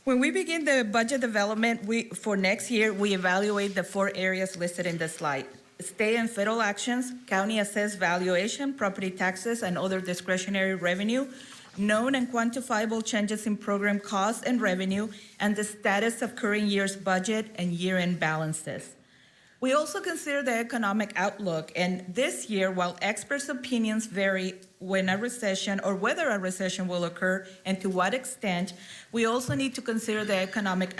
When we begin the budget development for next year, we evaluate the 4 areas listed in the slide. State and federal actions, county assessed valuation, property taxes, and other discretionary revenue, known and quantifiable changes in program costs and revenue, and the status of current year's budget and year-end balances. We also consider the economic outlook, and this year, while experts' opinions vary when a recession or whether a recession will occur and to what extent, we also need to consider the economic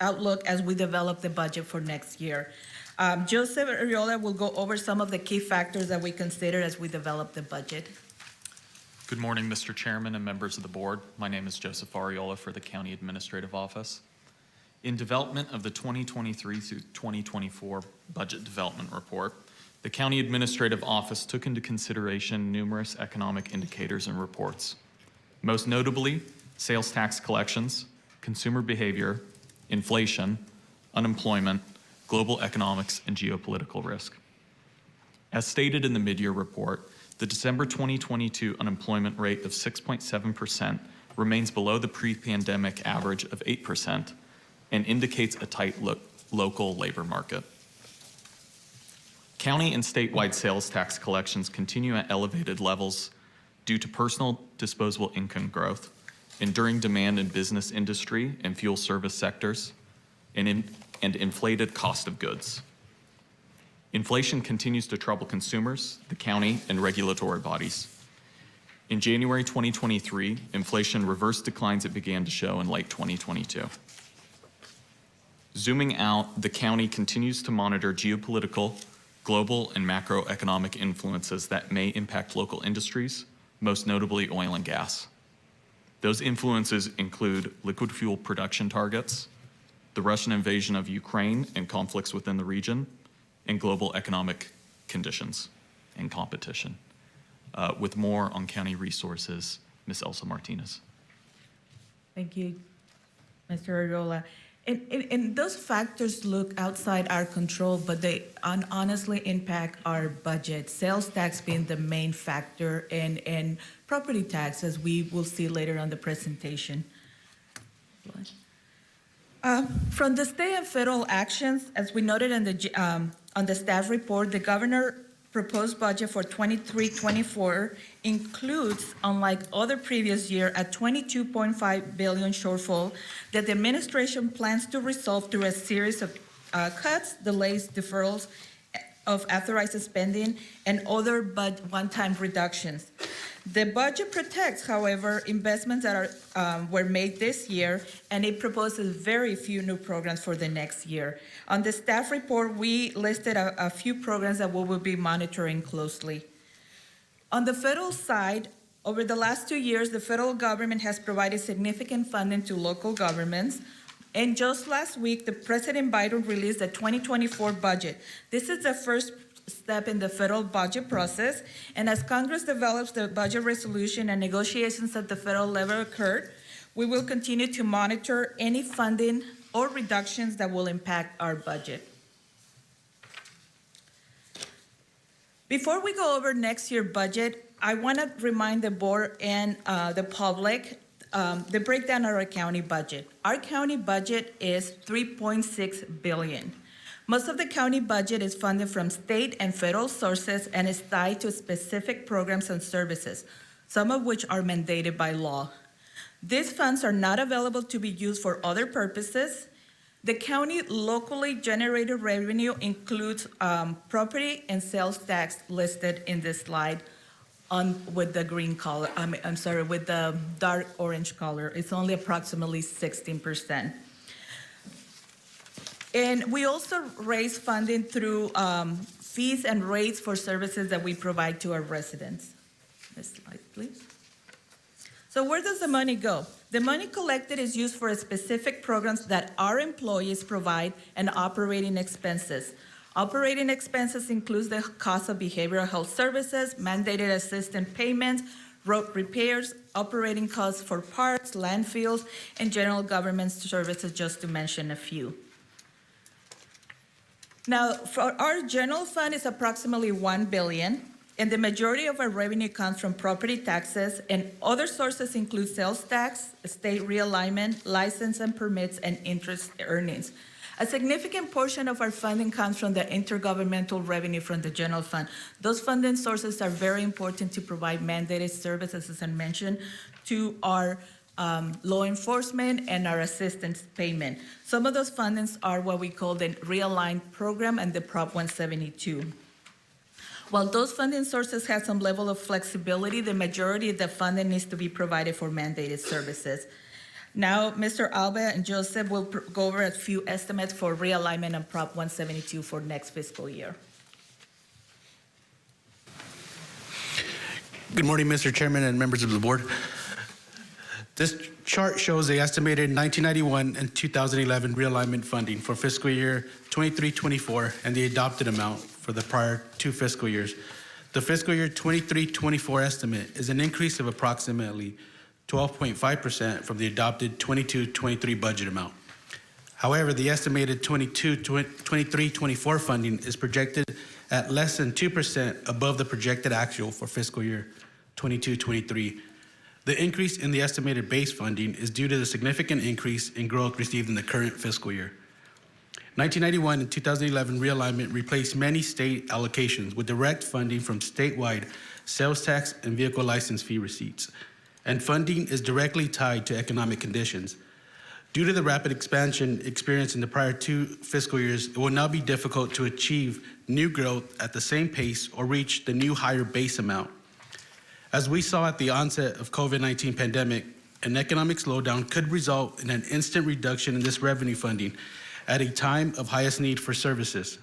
outlook as we develop the budget for next year. Joseph Arriola will go over some of the key factors that we consider as we develop the budget. Good morning, Mr. Chairman and members of the board. My name is Joseph Arriola for the County Administrative Office. In development of the 2023 through 2024 Budget Development Report, the County Administrative Office took into consideration numerous economic indicators and reports. Most notably, sales tax collections, consumer behavior, inflation, unemployment, global economics, and geopolitical risk. As stated in the mid-year report, the December 2022 unemployment rate of 6.7% remains below the pre-pandemic average of 8% and indicates a tight local labor market. County and statewide sales tax collections continue at elevated levels due to personal disposable income growth, enduring demand in business industry and fuel service sectors, and inflated cost of goods. Inflation continues to trouble consumers, the county, and regulatory bodies. In January 2023, inflation reversed declines it began to show in late 2022. Zooming out, the county continues to monitor geopolitical, global, and macroeconomic influences that may impact local industries, most notably oil and gas. Those influences include liquid fuel production targets, the Russian invasion of Ukraine and conflicts within the region, and global economic conditions and competition. With more on county resources, Ms. Elsa Martinez. Thank you, Mr. Arriola. And those factors look outside our control, but they honestly impact our budget. Sales tax being the main factor, and property tax, as we will see later on the presentation. From the state and federal actions, as we noted in on the staff report, the governor proposed budget for 23-24 includes, unlike other previous year, a $22.5 billion shortfall that the administration plans to resolve through a series of cuts, delays, deferrals of authorized spending, and other one-time reductions. The budget protects, however, investments that were made this year, and it proposes very few new programs for the next year. On the staff report, we listed a few programs that we will be monitoring closely. On the federal side, over the last 2 years, the federal government has provided significant funding to local governments. And just last week, the President Biden released the 2024 budget. This is the first step in the federal budget process, and as Congress develops the budget resolution and negotiations at the federal level occur, we will continue to monitor any funding or reductions that will impact our budget. Before we go over next year's budget, I want to remind the board and the public the breakdown of our county budget. Our county budget is $3.6 billion. Most of the county budget is funded from state and federal sources and is tied to specific programs and services, some of which are mandated by law. These funds are not available to be used for other purposes. The county locally generated revenue includes property and sales tax listed in this slide. with the green color, I'm sorry, with the dark orange color. It's only approximately 16%. And we also raise funding through fees and rates for services that we provide to our residents. Next slide, please. So where does the money go? The money collected is used for specific programs that our employees provide and operating expenses. Operating expenses includes the cost of behavioral health services, mandated assistance payments, road repairs, operating costs for parks, landfills, and general government services, just to mention a few. Now, for our general fund is approximately $1 billion, and the majority of our revenue comes from property taxes, and other sources include sales tax, state realignment, license and permits, and interest earnings. A significant portion of our funding comes from the intergovernmental revenue from the general fund. Those funding sources are very important to provide mandated services, as I mentioned, to our law enforcement and our assistance payment. Some of those fundings are what we call the Realigned Program and the Prop 172. While those funding sources have some level of flexibility, the majority of the funding needs to be provided for mandated services. Now, Mr. Alba and Joseph will go over a few estimates for realignment and Prop 172 for next fiscal year. Good morning, Mr. Chairman and members of the board. This chart shows the estimated 1991 and 2011 realignment funding for fiscal year 23-24 and the adopted amount for the prior 2 fiscal years. The fiscal year 23-24 estimate is an increase of approximately 12.5% from the adopted 22-23 budget amount. However, the estimated 23-24 funding is projected at less than 2% above the projected actual for fiscal year 22-23. The increase in the estimated base funding is due to the significant increase in growth received in the current fiscal year. 1991 and 2011 realignment replaced many state allocations with direct funding from statewide sales tax and vehicle license fee receipts, and funding is directly tied to economic conditions. Due to the rapid expansion experienced in the prior 2 fiscal years, it will now be difficult to achieve new growth at the same pace or reach the new higher base amount. As we saw at the onset of COVID-19 pandemic, an economic slowdown could result in an instant reduction in this revenue funding at a time of highest need for services.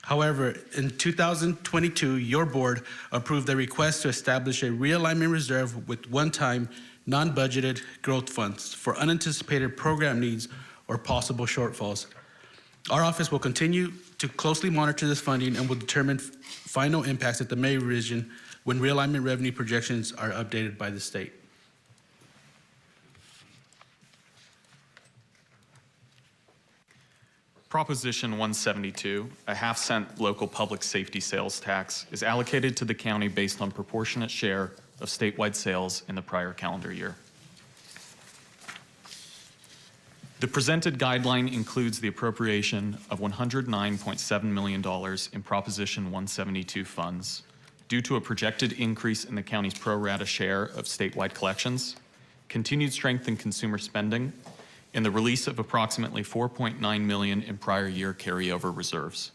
However, in 2022, your board approved a request to establish a realignment reserve with one-time, non-budgeted growth funds for unanticipated program needs or possible shortfalls. Our office will continue to closely monitor this funding and will determine final impacts at the May revision when realignment revenue projections are updated by the state. Proposition 172, a half-cent local public safety sales tax, is allocated to the county based on proportionate share of statewide sales in the prior calendar year. The presented guideline includes the appropriation of $109.7 million in Proposition 172 funds due to a projected increase in the county's pro rata share of statewide collections, continued strength in consumer spending, and the release of approximately $4.9 million in prior year carryover reserves.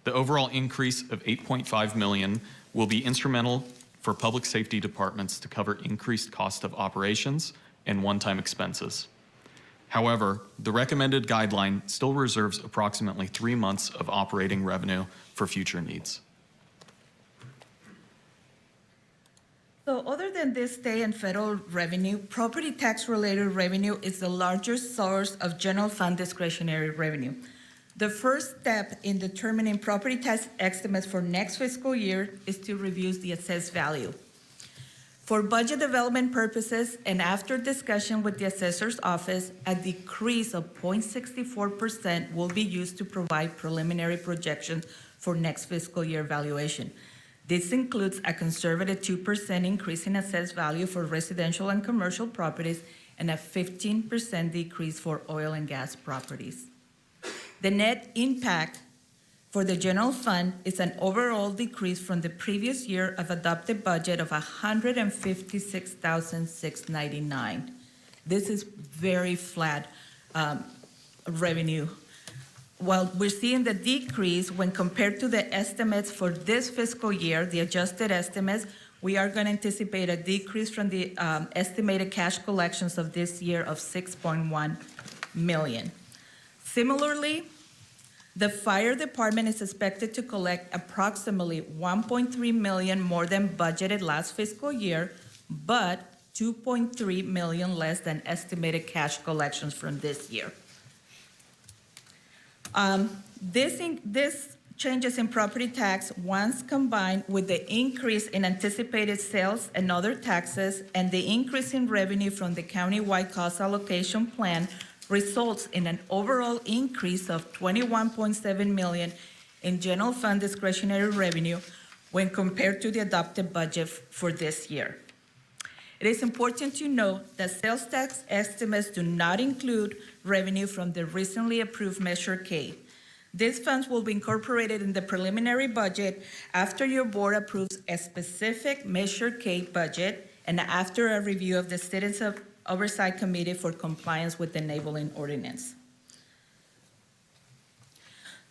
The overall increase of $8.5 million will be instrumental for public safety departments to cover increased cost of operations and one-time expenses. However, the recommended guideline still reserves approximately 3 months of operating revenue for future needs. So other than this state and federal revenue, property tax-related revenue is the largest source of general fund discretionary revenue. The first step in determining property tax estimates for next fiscal year is to review the assessed value. For budget development purposes and after discussion with the assessor's office, a decrease of 0.64% will be used to provide preliminary projections for next fiscal year valuation. This includes a conservative 2% increase in assessed value for residential and commercial properties and a 15% decrease for oil and gas properties. The net impact for the general fund is an overall decrease from the previous year of adopted budget of $156,699. This is very flat revenue. While we're seeing the decrease when compared to the estimates for this fiscal year, the adjusted estimates, we are going to anticipate a decrease from the estimated cash collections of this year of $6.1 million. Similarly, the fire department is expected to collect approximately $1.3 million more than budgeted last fiscal year, but $2.3 million less than estimated cash collections from this year. This changes in property tax, once combined with the increase in anticipated sales and other taxes and the increase in revenue from the countywide cost allocation plan, results in an overall increase of $21.7 million in general fund discretionary revenue when compared to the adopted budget for this year. It is important to note that sales tax estimates do not include revenue from the recently approved Measure K. These funds will be incorporated in the preliminary budget after your board approves a specific Measure K budget and after a review of the Citizens Oversight Committee for compliance with the enabling ordinance.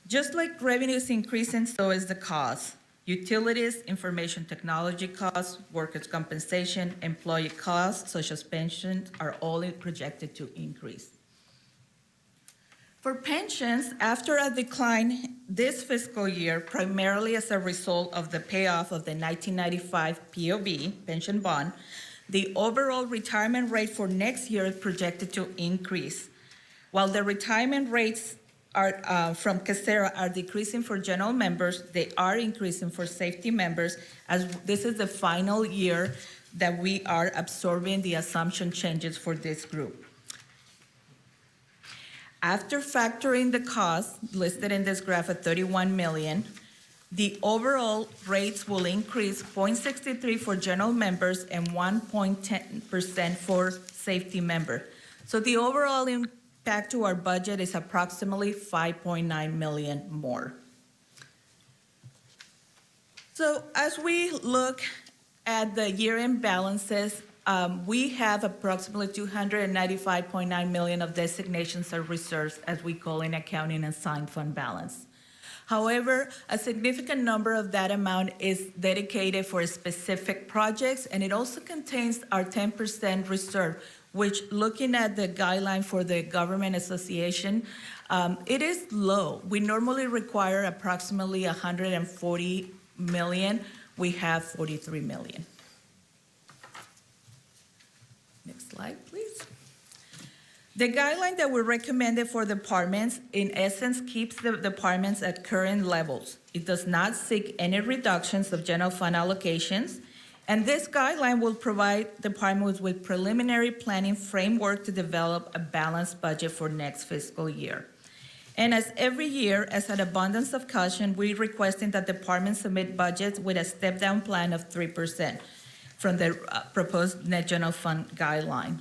Just like revenue is increasing, so is the cost. Utilities, information technology costs, workers' compensation, employee costs, such as pensions, are all projected to increase. For pensions, after a decline this fiscal year, primarily as a result of the payoff of the 1995 POB, pension bond, the overall retirement rate for next year is projected to increase. While the retirement rates from Casera are decreasing for general members, they are increasing for safety members, as this is the final year that we are absorbing the assumption changes for this group. After factoring the costs listed in this graph at $31 million, the overall rates will increase 0.63 for general members and 1.10% for safety member. So the overall impact to our budget is approximately $5.9 million more. So as we look at the year-end balances, we have approximately $295.9 million of designations or reserves, as we call in accounting, assigned fund balance. However, a significant number of that amount is dedicated for specific projects, and it also contains our 10% reserve, which, looking at the guideline for the Government Association, it is low. We normally require approximately $140 million. We have $43 million. Next slide, please. The guideline that we recommended for departments, in essence, keeps the departments at current levels. It does not seek any reductions of general fund allocations, and this guideline will provide departments with preliminary planning framework to develop a balanced budget for next fiscal year. And as every year, as an abundance of caution, we're requesting that departments submit budgets with a step-down plan of 3% from the proposed net general fund guideline.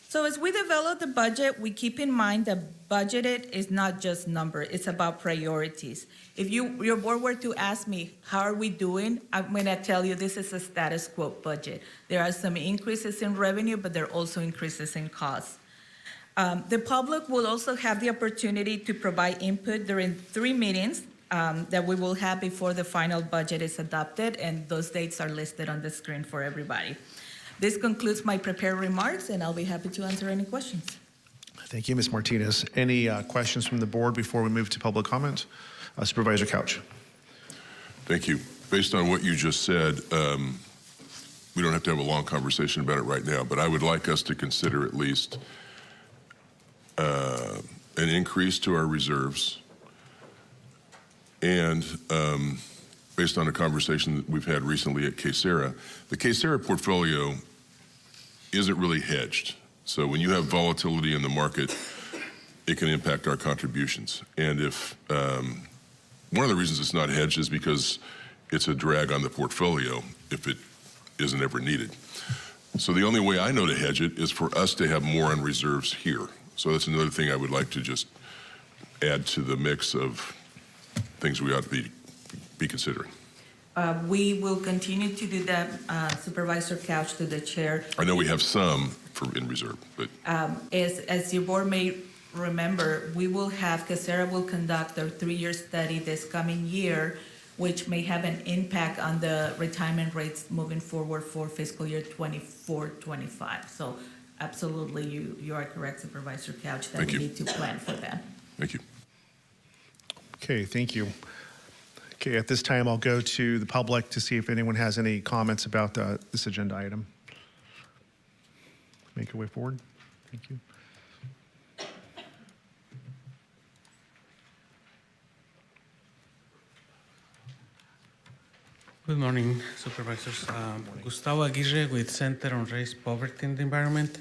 So as we develop the budget, we keep in mind that budgeted is not just number, it's about priorities. If your board were to ask me, how are we doing? I'm gonna tell you this is a status quo budget. There are some increases in revenue, but there are also increases in costs. The public will also have the opportunity to provide input during 3 meetings that we will have before the final budget is adopted, and those dates are listed on the screen for everybody. This concludes my prepared remarks, and I'll be happy to answer any questions. Thank you, Ms. Martinez. Any questions from the board before we move to public comment? Supervisor Couch. Thank you. Based on what you just said, we don't have to have a long conversation about it right now, but I would like us to consider at least an increase to our reserves, and based on a conversation that we've had recently at Casera, the Casera portfolio isn't really hedged. So when you have volatility in the market, it can impact our contributions. And if one of the reasons it's not hedged is because it's a drag on the portfolio if it isn't ever needed. So the only way I know to hedge it is for us to have more on reserves here. So that's another thing I would like to just add to the mix of things we ought to be considering. We will continue to do that, Supervisor Couch, to the chair. I know we have some in reserve, but As your board may remember, Casera will conduct their 3-year study this coming year which may have an impact on the retirement rates moving forward for fiscal year 24-25. So absolutely, you are correct, Supervisor Couch, that Thank we you. need to plan for that. Thank you. Okay, thank you. Okay, at this time, I'll go to the public to see if anyone has any comments about this agenda item. Make your way forward. Thank you. Good morning, Supervisors. Gustavo Aguirre with Center on Race, Poverty, and the Environment.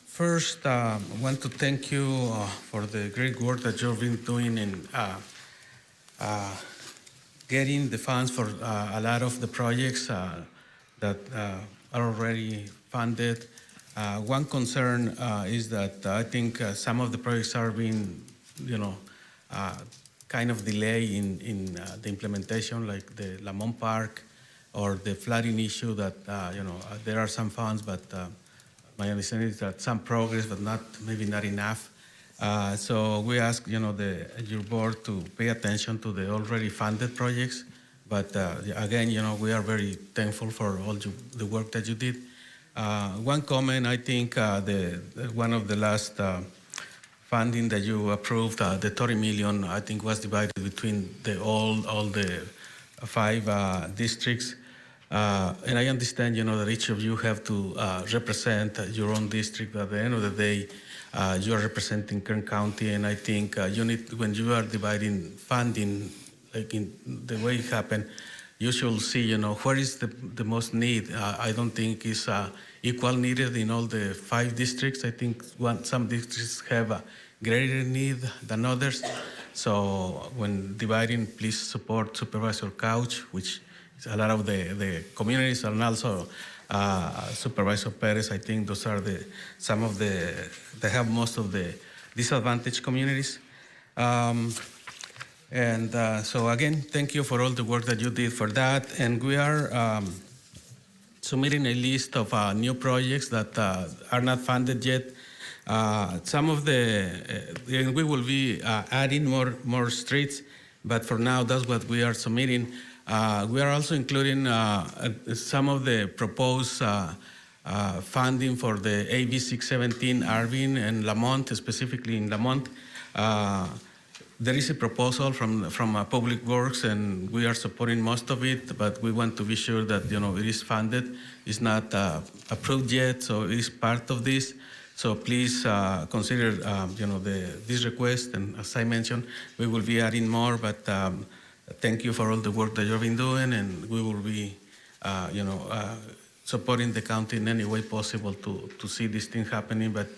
First, I want to thank you for the great work that you've been doing in getting the funds for a lot of the projects that are already funded. One concern is that I think some of the projects are being, kind of delay in the implementation, like the Lamont Park or the flooding issue that, there are some funds, but my understanding is that some progress, but maybe not enough. So we ask, your board to pay attention to the already funded projects. But again, we are very thankful for all the work that you did. One comment, I think one of the last funding that you approved, the 30 million, I think was divided between all the 5 districts. And I understand, that each of you have to represent your own district. But at the end of the day, you are representing Kern County, and I think you need, when you are dividing funding, like in the way it happened, you should see, where is the most need. I don't think it's equal needed in all the 5 districts. I think some districts have a greater need than others. So when dividing, please support Supervisor Couch, which is a lot of the communities, and also Supervisor Perez. I think those are they have most of the disadvantaged communities. So again, thank you for all the work that you did for that. And we are submitting a list of new projects that are not funded yet. Some of we will be adding more streets, but for now, that's what we are submitting. We are also including some of the proposed funding for the AB 617 Arvin and Lamont, specifically in Lamont. There is a proposal from Public Works, and we are supporting most of it, but we want to be sure that it is funded. It's not approved yet, so it is part of this. So please consider this request, and as I mentioned, we will be adding more. But thank you for all the work that you've been doing, and we will be supporting the county in any way possible to see this thing happening. But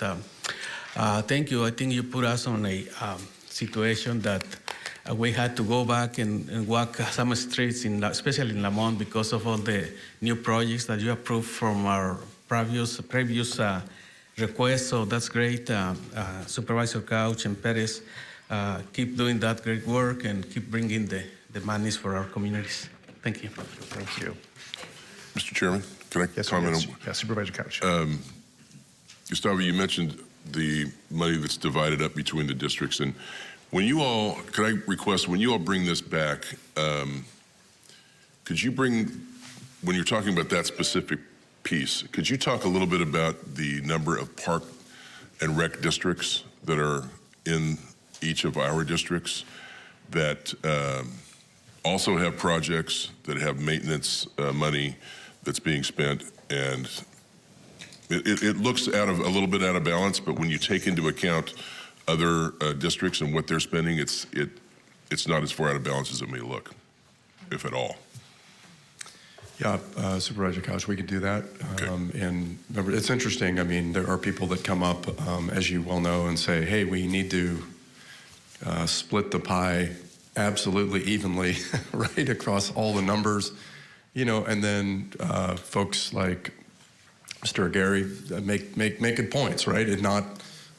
thank you. I think you put us on a situation that we had to go back and walk some streets, especially in Lamont, because of all the new projects that you approved from our previous requests. So that's great. Supervisor Couch and Perez, keep doing that great work and keep bringing the monies for our communities. Thank you. Thank you. Mr. Chairman, can I comment? Yes, Supervisor Couch. Gustavo, you mentioned the money that's divided up between the districts. And when you all, could I request, when you all bring this back, could you bring, when you're talking about that specific piece, could you talk a little bit about the number of park and rec districts that are in each of our districts that also have projects, that have maintenance money that's being spent, and it looks a little bit out of balance, but when you take into account other districts and what they're spending, it's not as far out of balance as it may look, if at all. Yeah, Supervisor Couch, we could do that. Okay. And remember, it's interesting. I mean, there are people that come up, as you well know, and say, hey, we need to split the pie absolutely evenly, right, across all the numbers, and then folks like Mr. Gary make good points, right? And not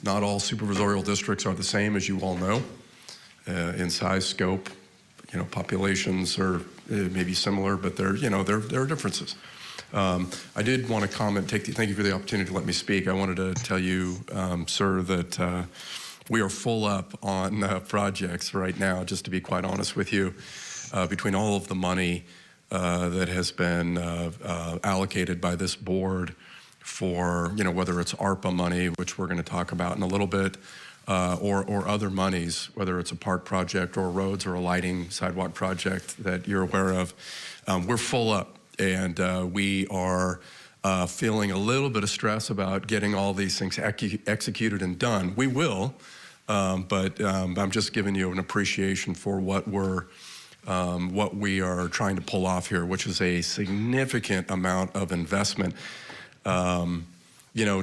all supervisorial districts are the same, as you all know, in size, scope. Populations are maybe similar, but there are differences. I did want to comment. Thank you for the opportunity to let me speak. I wanted to tell you, sir, that we are full up on projects right now. Just to be quite honest with you, between all of the money that has been allocated by this board for, whether it's ARPA money, which we're going to talk about in a little bit, or other monies, whether it's a park project or roads or a lighting sidewalk project that you're aware of, we're full up, and we are feeling a little bit of stress about getting all these things executed and done. We will, but I'm just giving you an appreciation for what we are trying to pull off here, which is a significant amount of investment.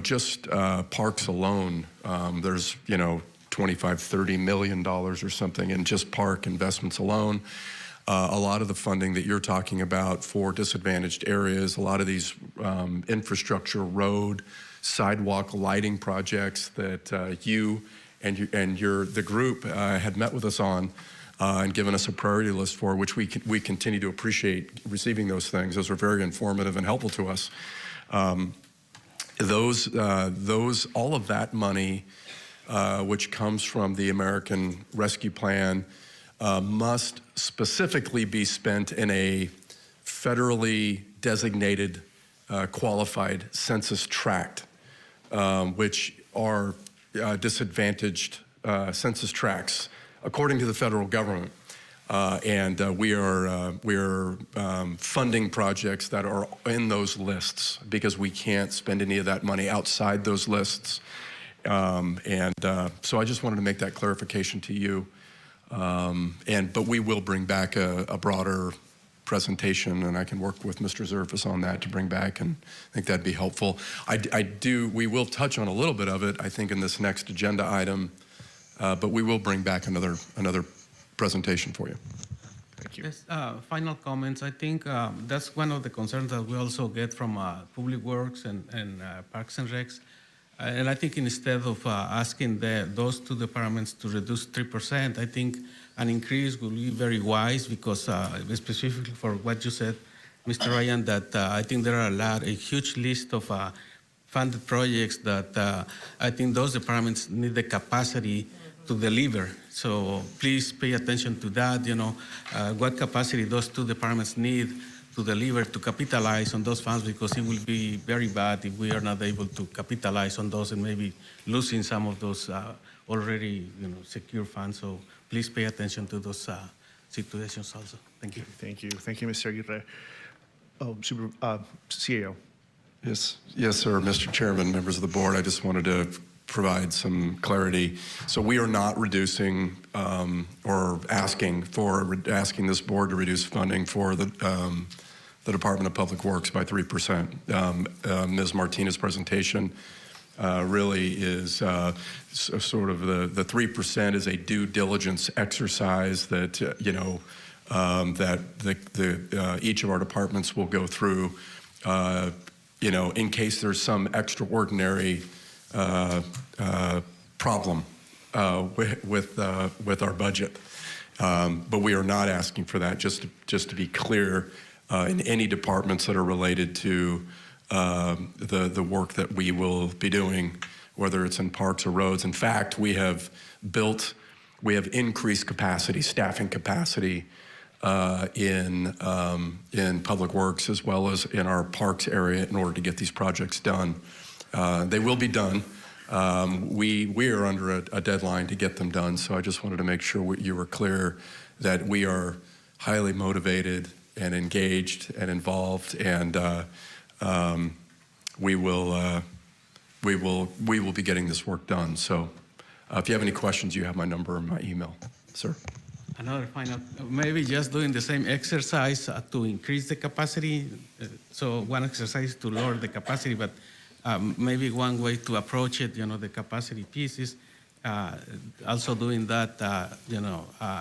Just parks alone, there's, $25, $30 million or something in just park investments alone. A lot of the funding that you're talking about for disadvantaged areas, a lot of these infrastructure, road, sidewalk, lighting projects that you and the group had met with us on and given us a priority list for, which we continue to appreciate receiving those things. Those are very informative and helpful to us. All of that money, which comes from the American Rescue Plan, must specifically be spent in a federally designated qualified census tract, which are disadvantaged census tracts according to the federal government. We are funding projects that are in those lists because we can't spend any of that money outside those lists. So I just wanted to make that clarification to you. But we will bring back a broader presentation, and I can work with Mr. Zerfas on that to bring back, and I think that'd be helpful. We will touch on a little bit of it, I think, in this next agenda item, but we will bring back another presentation for you. Thank you. Yes, final comments. I think that's one of the concerns that we also get from Public Works and Parks and Recs. And I think instead of asking those two departments to reduce 3%, I think an increase will be very wise because specifically for what you said, Mr. Ryan, that I think there are a huge list of funded projects that I think those departments need the capacity to deliver. So please pay attention to that, what capacity those two departments need to deliver, to capitalize on those funds, because it will be very bad if we are not able to capitalize on those and maybe losing some of those already secure funds. So please pay attention to those situations also. Thank you. Thank you. Thank you, Mr. Aguirre. CAO. Yes, sir, Mr. Chairman, members of the board, I just wanted to provide some clarity. So we are not reducing or asking this board to reduce funding for the Department of Public Works by 3%. Ms. Martinez's presentation really is sort of the 3% is a due diligence exercise that each of our departments will go through, in case there's some extraordinary problem with our budget. But we are not asking for that, just to be clear, in any departments that are related to the work that we will be doing, whether it's in parks or roads. In fact, we have increased capacity, staffing capacity, in Public Works as well as in our parks area in order to get these projects done. They will be done. We are under a deadline to get them done, so I just wanted to make sure you were clear that we are highly motivated and engaged and involved, and we will be getting this work done. So if you have any questions, you have my number and my email, sir. Another final, maybe just doing the same exercise to increase the capacity. So one exercise to lower the capacity, but maybe one way to approach it, the capacity piece is also doing that,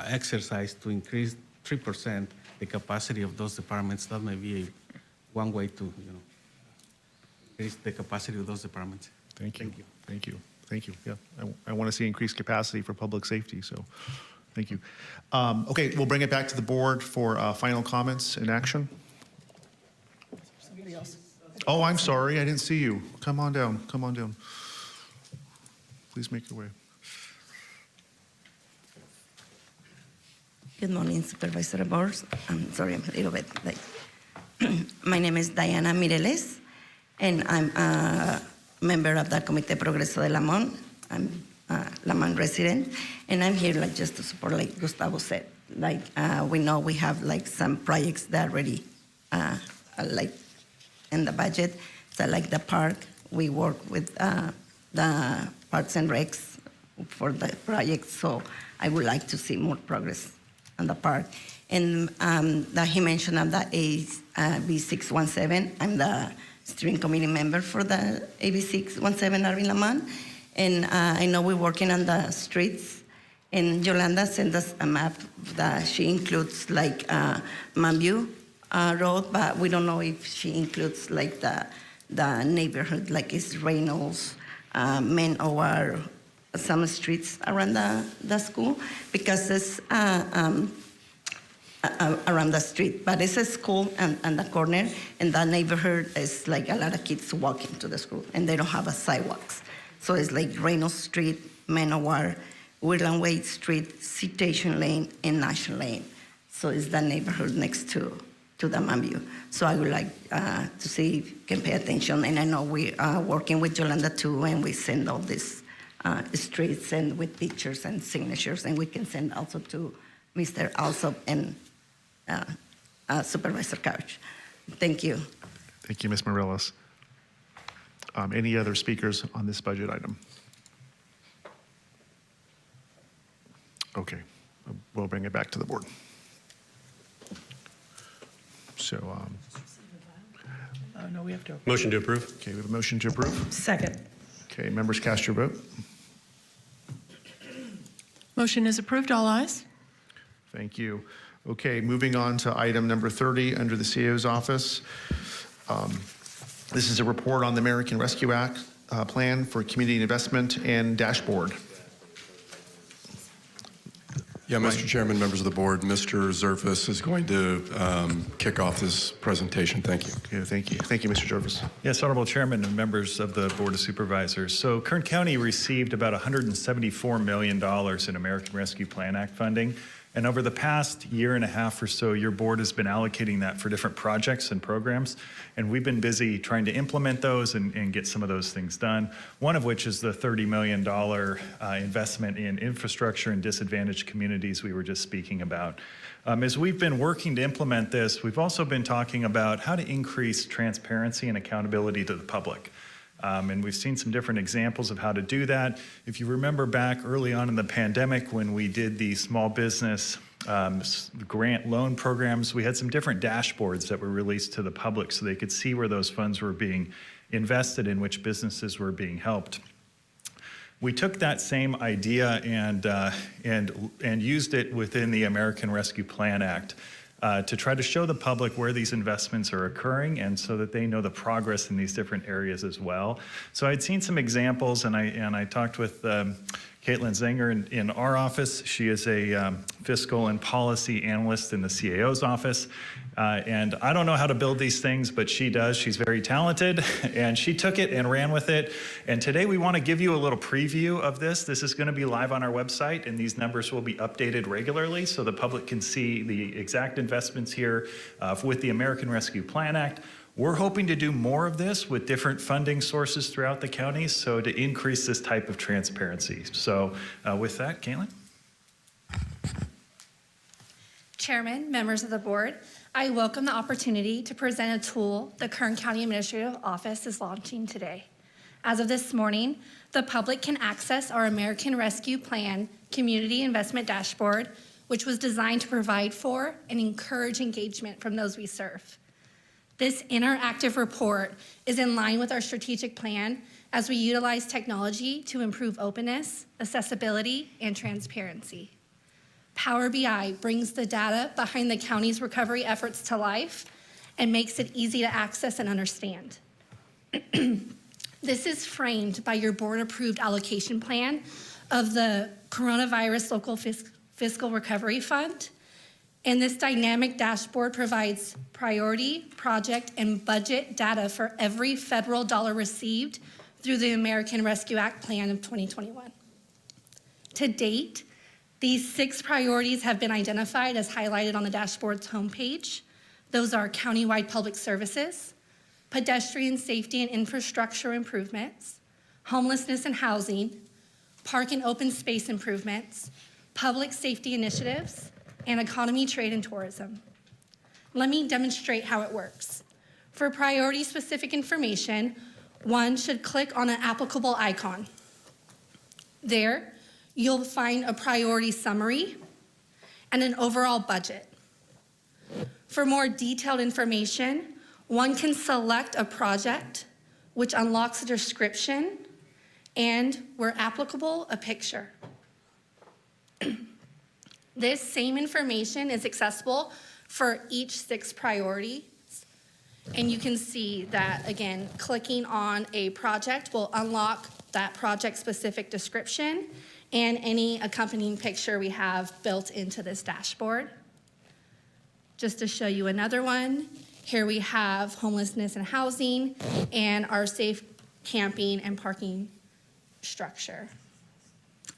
exercise to increase 3% the capacity of those departments. That may be one way to, increase the capacity of those departments. Thank you. Yeah, I want to see increased capacity for public safety, so thank you. Okay, we'll bring it back to the board for final comments and action. Somebody else. Oh, I'm sorry, I didn't see you. Come on down. Please make your way. Good morning, Supervisor Board. I'm sorry, I'm a little bit late. My name is Diana Mireles, and I'm a member of the Comité Progreso de Lamont. I'm a Lamont resident, and I'm here like just to support, like Gustavo said. Like we know we have like some projects that are already like in the budget. So like the park, we work with the Parks and Recs for the project. So I would like to see more progress on the park. And that he mentioned of the AB 617. I'm the steering committee member for the AB 617 in Lamont. And I know we're working on the streets. And Yolanda sent us a map that she includes like Mambu Road, but we don't know if she includes like the neighborhood, like it's Reynolds, Men or some streets around the school, because it's around the street. But it's a school and the corner, and the neighborhood is like a lot of kids walking to the school, and they don't have a sidewalks. So it's like Reynolds Street, Manowar, Woodland Way Street, Citation Lane, and National Lane. So it's the neighborhood next to the Mambu. So I would like to see if you can pay attention. And I know we are working with Yolanda too, and we send all these streets and with pictures and signatures, and we can send also to Mr. Alsop and Supervisor Couch. Thank you. Thank you, Ms. Morelos. Any other speakers on this budget item? Okay, we'll bring it back to the board. So, No, we have to. Motion to approve. okay, we have a motion to approve. Second. Okay, members cast your vote. Motion is approved. All ayes. Thank you. Okay, moving on to item number 30 under the CAO's office. This is a report on the American Rescue Act plan for community investment and dashboard. Yeah, Mr. Chairman, members of the board, Mr. Zerfus is going to kick off this presentation. Thank you. Okay, thank you. Thank you, Mr. Jervis. Yes, Honorable Chairman and members of the Board of Supervisors. So Kern County received about $174 million in American Rescue Plan Act funding. And over the past year and a half or so, your board has been allocating that for different projects and programs. And we've been busy trying to implement those and get some of those things done. One of which is the $30 million investment in infrastructure in disadvantaged communities we were just speaking about. As we've been working to implement this, we've also been talking about how to increase transparency and accountability to the public. And we've seen some different examples of how to do that. If you remember back early on in the pandemic when we did the small business grant loan programs, we had some different dashboards that were released to the public so they could see where those funds were being invested in, which businesses were being helped. We took that same idea and used it within the American Rescue Plan Act. To try to show the public where these investments are occurring and so that they know the progress in these different areas as well. So I'd seen some examples, and I talked with Caitlin Zenger in our office. She is a fiscal and policy analyst in the CAO's office. And I don't know how to build these things, but she does. She's very talented, and she took it and ran with it. And today we want to give you a little preview of this. This is going to be live on our website, and these numbers will be updated regularly so the public can see the exact investments here with the American Rescue Plan Act. We're hoping to do more of this with different funding sources throughout the county, so to increase this type of transparency. So with that, Caitlin. Chairman, members of the board, I welcome the opportunity to present a tool the Kern County Administrative Office is launching today. As of this morning, the public can access our American Rescue Plan Community Investment Dashboard, which was designed to provide for and encourage engagement from those we serve. This interactive report is in line with our strategic plan as we utilize technology to improve openness, accessibility, and transparency. Power BI brings the data behind the county's recovery efforts to life and makes it easy to access and understand. This is framed by your board-approved allocation plan of the Coronavirus Local Fiscal Recovery Fund. And this dynamic dashboard provides priority, project, and budget data for every federal dollar received through the American Rescue Act Plan of 2021. To date, These 6 priorities have been identified as highlighted on the dashboard's homepage. Those are countywide public services, pedestrian safety and infrastructure improvements, homelessness and housing, park and open space improvements, public safety initiatives, and economy, trade, and tourism. Let me demonstrate how it works. For priority-specific information, one should click on an applicable icon. There, you'll find a priority summary and an overall budget. For more detailed information, one can select a project, which unlocks a description, and, where applicable, a picture. This same information is accessible for each 6 priorities, and you can see that, again, clicking on a project will unlock that project-specific description and any accompanying picture we have built into this dashboard. Just to show you another one, here we have homelessness and housing and our safe camping and parking structure.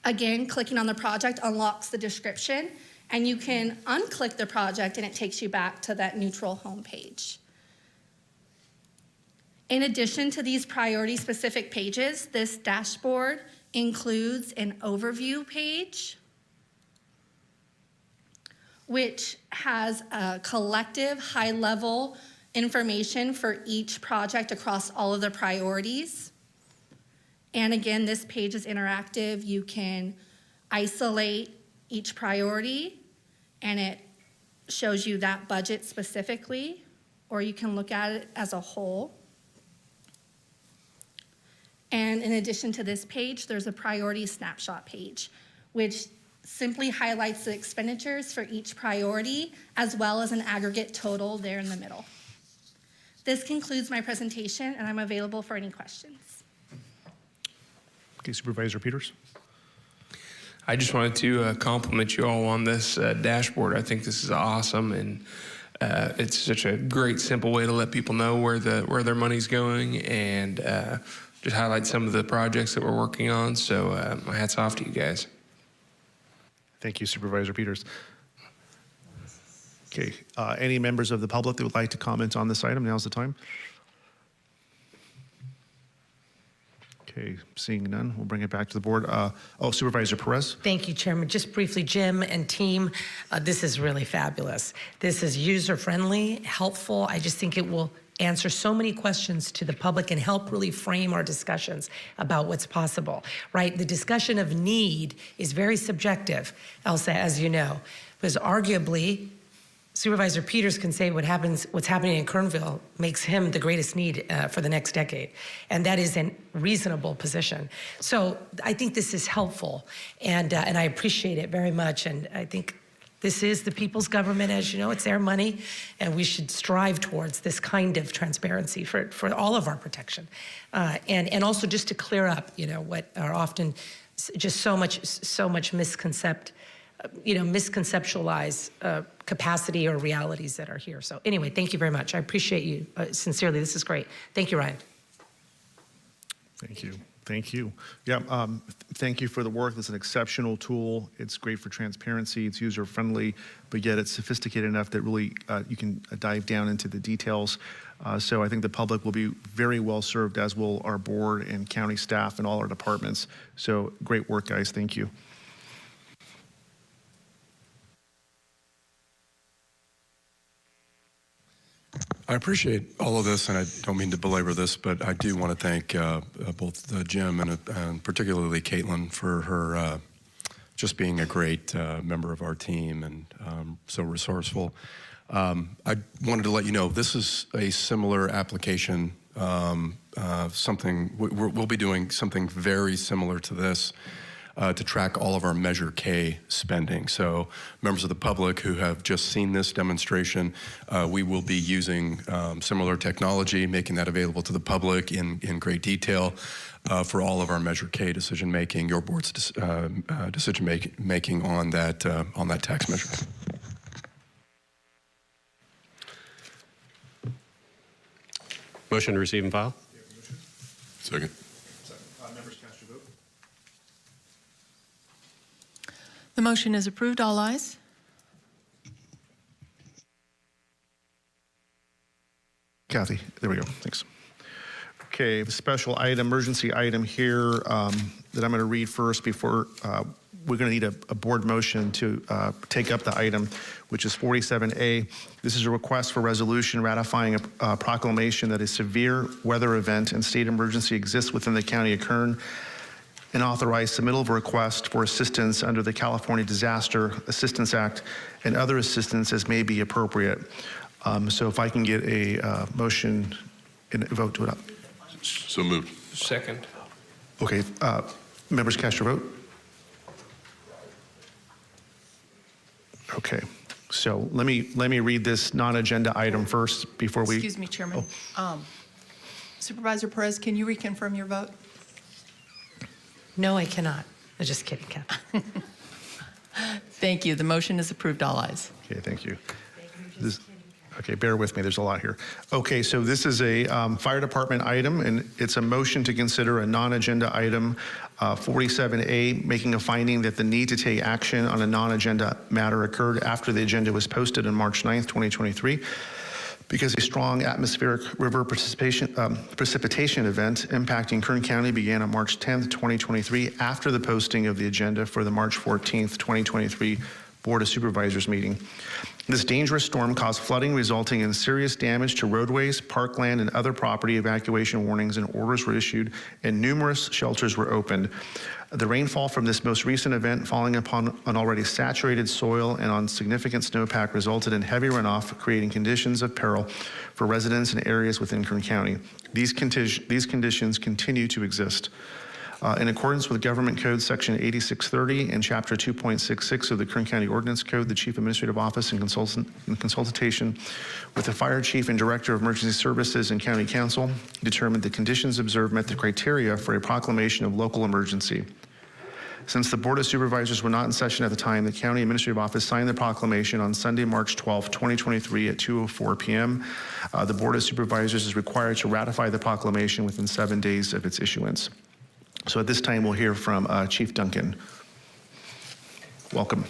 Again, clicking on the project unlocks the description, and you can unclick the project and it takes you back to that neutral home page. In addition to these priority-specific pages, this dashboard includes an overview page, which has a collective high-level information for each project across all of the priorities. And again, this page is interactive. You can isolate each priority, and it shows you that budget specifically, or you can look at it as a whole. And in addition to this page, there's a priority snapshot page, which simply highlights the expenditures for each priority, as well as an aggregate total there in the middle. This concludes my presentation, and I'm available for any questions. Okay, Supervisor Peters. I just wanted to compliment you all on this dashboard. I think this is awesome, and it's such a great, simple way to let people know where their money's going, and just highlight some of the projects that we're working on. So my hat's off to you guys. Thank you, Supervisor Peters. Okay, any members of the public that would like to comment on this item, now's the time. Okay, seeing none, we'll bring it back to the board. Supervisor Perez. Thank you, Chairman. Just briefly, Jim and team, this is really fabulous. This is user-friendly, helpful. I just think it will answer so many questions to the public and help really frame our discussions about what's possible, right? The discussion of need is very subjective, Elsa, as you know, because arguably, Supervisor Peters can say what's happening in Kernville makes him the greatest need for the next decade. And that is a reasonable position. So I think this is helpful, and I appreciate it very much. And I think this is the people's government, as you know, it's their money, and we should strive towards this kind of transparency for all of our protection. And also just to clear up, what are often just so much misconceptualized capacity or realities that are here. So anyway, thank you very much. I appreciate you sincerely. This is great. Thank you, Ryan. Thank you. Thank you. Yeah, thank you for the work. It's an exceptional tool. It's great for transparency. It's user-friendly, but yet it's sophisticated enough that really you can dive down into the details. So I think the public will be very well served, as will our board and county staff and all our departments. So great work, guys. Thank you. I appreciate all of this, and I don't mean to belabor this, but I do want to thank both Jim and particularly Caitlin for her just being a great member of our team and so resourceful. I wanted to let you know this is a similar application, we'll be doing something very similar to this. To track all of our Measure K spending. So members of the public who have just seen this demonstration, we will be using similar technology, making that available to the public in great detail for all of our Measure K decision making, your board's decision making on that tax measure. Motion to receive and file. Second. Members cast your vote. The motion is approved. All ayes. Kathy, there we go. Thanks. Okay, the special item, emergency item here that I'm going to read first before we're going to need a board motion to take up the item, which is 47A. This is a request for resolution ratifying a proclamation that a severe weather event and state emergency exists within the county of Kern, and authorize submittal of a request for assistance under the California Disaster Assistance Act and other assistance as may be appropriate. So if I can get a motion and a vote to it up. So moved. Second. Okay, members cast your vote. Okay, so let me read this non-agenda item first before we. Excuse me, Chairman. Supervisor Perez, can you reconfirm your vote? No, I cannot. I'm just kidding, Kathy. Thank you. The motion is approved. All ayes. Okay, thank you. Okay, bear with me, there's a lot here. Okay, so this is a fire department item, and it's a motion to consider a non-agenda item, 47A, making a finding that the need to take action on a non-agenda matter occurred after the agenda was posted on March 9th, 2023, because a strong atmospheric river precipitation event impacting Kern County began on March 10th, 2023, after the posting of the agenda for the March 14th, 2023 Board of Supervisors meeting. This dangerous storm caused flooding resulting in serious damage to roadways, parkland, and other property. Evacuation warnings and orders were issued, and numerous shelters were opened. The rainfall from this most recent event, falling upon an already saturated soil and on significant snowpack, resulted in heavy runoff, creating conditions of peril for residents in areas within Kern County. These conditions continue to exist. In accordance with Government Code Section 8630 and Chapter 2.66 of the Kern County Ordinance Code, the Chief Administrative Office in consultation with the Fire Chief and Director of Emergency Services and County Council determined the conditions observed met the criteria for a proclamation of local emergency. Since the Board of Supervisors were not in session at the time, the County Administrative Office signed the proclamation on Sunday, March 12, 2023 at 2:04 p.m. The Board of Supervisors is required to ratify the proclamation within 7 days of its issuance. So at this time, we'll hear from Chief Duncan. Welcome.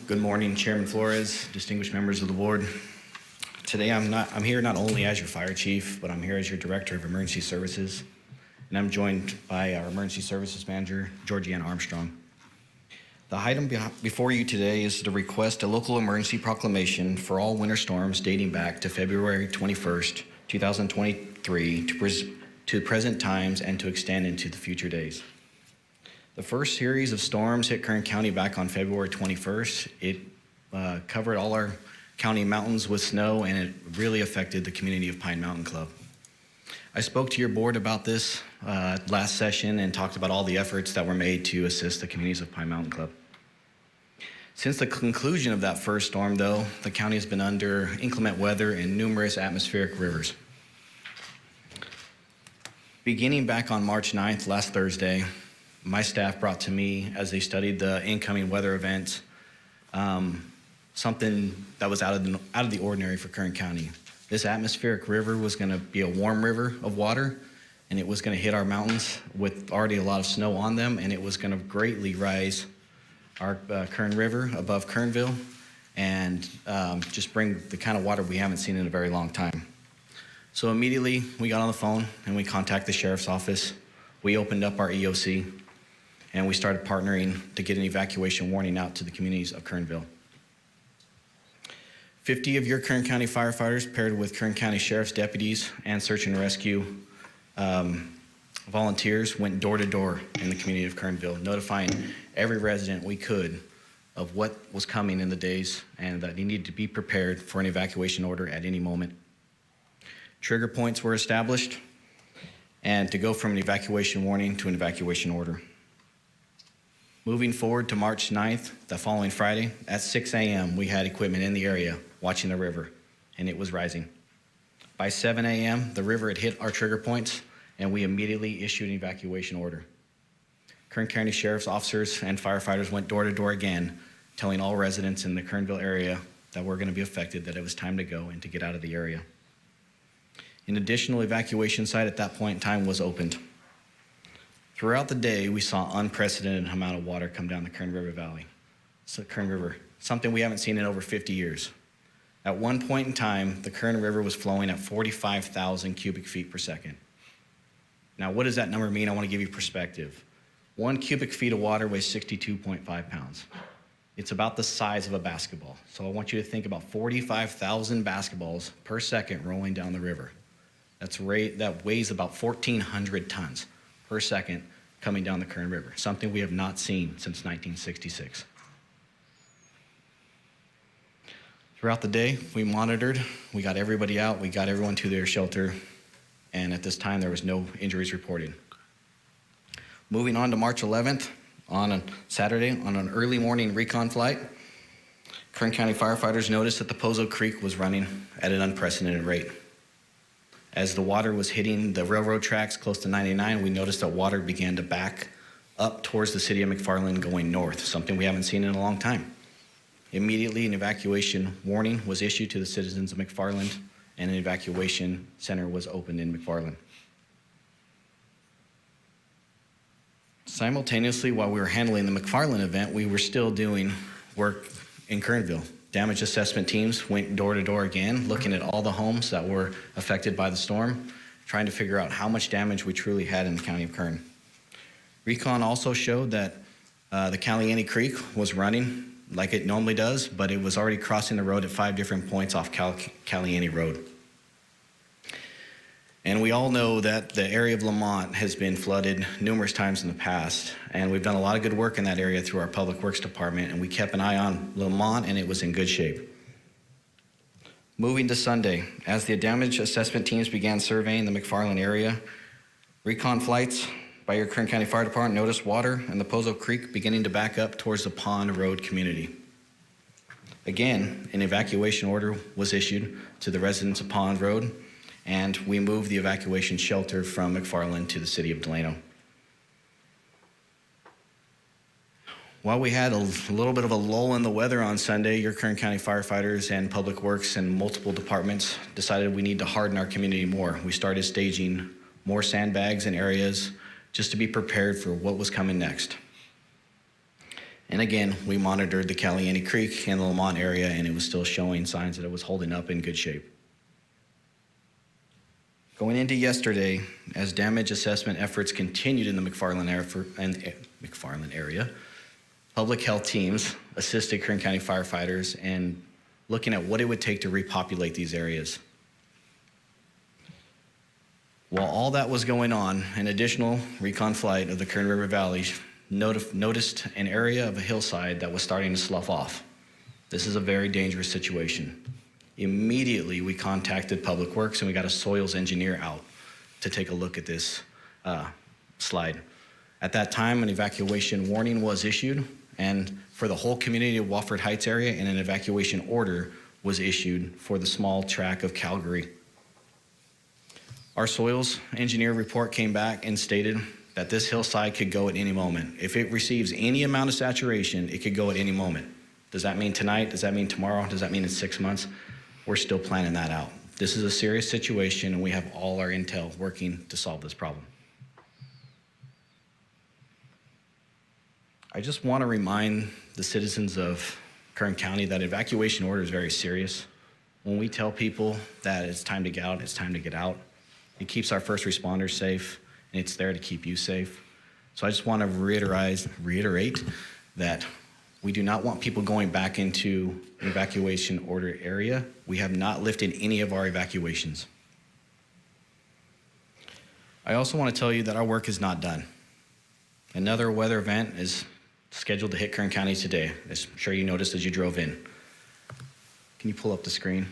Good morning, Chairman Flores, distinguished members of the board. Today, I'm here not only as your fire chief, but I'm here as your Director of Emergency Services, and I'm joined by our Emergency Services Manager, Georgianne Armstrong. The item before you today is to request a local emergency proclamation for all winter storms dating back to February 21st, 2023 to present times and to extend into the future days. The first series of storms hit Kern County back on February 21st. It covered all our county mountains with snow, and it really affected the community of Pine Mountain Club. I spoke to your board about this last session and talked about all the efforts that were made to assist the communities of Pine Mountain Club. Since the conclusion of that first storm, though, the county has been under inclement weather and numerous atmospheric rivers. Beginning back on March 9th, last Thursday, my staff brought to me, as they studied the incoming weather events, something that was out of the ordinary for Kern County. This atmospheric river was going to be a warm river of water, and it was going to hit our mountains with already a lot of snow on them, and it was going to greatly rise our Kern River above Kernville and just bring the kind of water we haven't seen in a very long time. So immediately we got on the phone and we contacted the Sheriff's Office. We opened up our EOC and we started partnering to get an evacuation warning out to the communities of Kernville. 50 of your Kern County firefighters paired with Kern County Sheriff's deputies and search and rescue volunteers went door to door in the community of Kernville, notifying every resident we could of what was coming in the days and that he needed to be prepared for an evacuation order at any moment. Trigger points were established and to go from an evacuation warning to an evacuation order. Moving forward to March 9th, the following Friday, at 6 a.m., we had equipment in the area watching the river, and it was rising. By 7 a.m., the river had hit our trigger points, and we immediately issued an evacuation order. Kern County Sheriff's officers and firefighters went door to door again, telling all residents in the Kernville area that were going to be affected that it was time to go and to get out of the area. An additional evacuation site at that point in time was opened. Throughout the day, we saw unprecedented amount of water come down the Kern River Valley. So Kern River, something we haven't seen in over 50 years. At one point in time, the Kern River was flowing at 45,000 cubic feet per second. Now, what does that number mean? I want to give you perspective. 1 cubic feet of water weighs 62.5 pounds. It's about the size of a basketball. So I want you to think about 45,000 basketballs per second rolling down the river. That weighs about 1,400 tons per second coming down the Kern River, something we have not seen since 1966. Throughout the day, we monitored, we got everybody out, we got everyone to their shelter, and at this time there was no injuries reported. Moving on to March 11th, on a Saturday, on an early morning recon flight, Kern County firefighters noticed that the Pozo Creek was running at an unprecedented rate. As the water was hitting the railroad tracks close to 99, we noticed that water began to back up towards the city of McFarland going north, something we haven't seen in a long time. Immediately, an evacuation warning was issued to the citizens of McFarland, and an evacuation center was opened in McFarland. Simultaneously, while we were handling the McFarland event, we were still doing work in Kernville. Damage assessment teams went door to door again, looking at all the homes that were affected by the storm, trying to figure out how much damage we truly had in the county of Kern. Recon also showed that the Caliente Creek was running like it normally does, but it was already crossing the road at 5 different points off Caliente Road. And we all know that the area of Lamont has been flooded numerous times in the past, and we've done a lot of good work in that area through our Public Works Department, and we kept an eye on Lamont, and it was in good shape. Moving to Sunday, as the damage assessment teams began surveying the McFarland area, recon flights by your Kern County Fire Department noticed water in the Pozo Creek beginning to back up towards the Pond Road community. Again, an evacuation order was issued to the residents of Pond Road, and we moved the evacuation shelter from McFarland to the city of Delano. While we had a little bit of a lull in the weather on Sunday, your Kern County firefighters and Public Works and multiple departments decided we need to harden our community more. We started staging more sandbags in areas just to be prepared for what was coming next. And again, we monitored the Caliente Creek and the Lamont area, and it was still showing signs that it was holding up in good shape. Going into yesterday, as damage assessment efforts continued in the McFarland area, public health teams assisted Kern County firefighters in looking at what it would take to repopulate these areas. While all that was going on, an additional recon flight of the Kern River Valley noticed an area of a hillside that was starting to slough off. This is a very dangerous situation. Immediately, we contacted Public Works and we got a soils engineer out to take a look at this slide. At that time, an evacuation warning was issued, and for the whole community of Wofford Heights area, and an evacuation order was issued for the small tract of Calgary. Our soils engineer report came back and stated that this hillside could go at any moment. If it receives any amount of saturation, it could go at any moment. Does that mean tonight? Does that mean tomorrow? Does that mean in 6 months? We're still planning that out. This is a serious situation, and we have all our intel working to solve this problem. I just want to remind the citizens of Kern County that evacuation order is very serious. When we tell people that it's time to get out, it's time to get out. It keeps our first responders safe, and it's there to keep you safe. So I just want to reiterate that we do not want people going back into an evacuation order area. We have not lifted any of our evacuations. I also want to tell you that our work is not done. Another weather event is scheduled to hit Kern County today, as I'm sure you noticed as you drove in. Can you pull up the screen?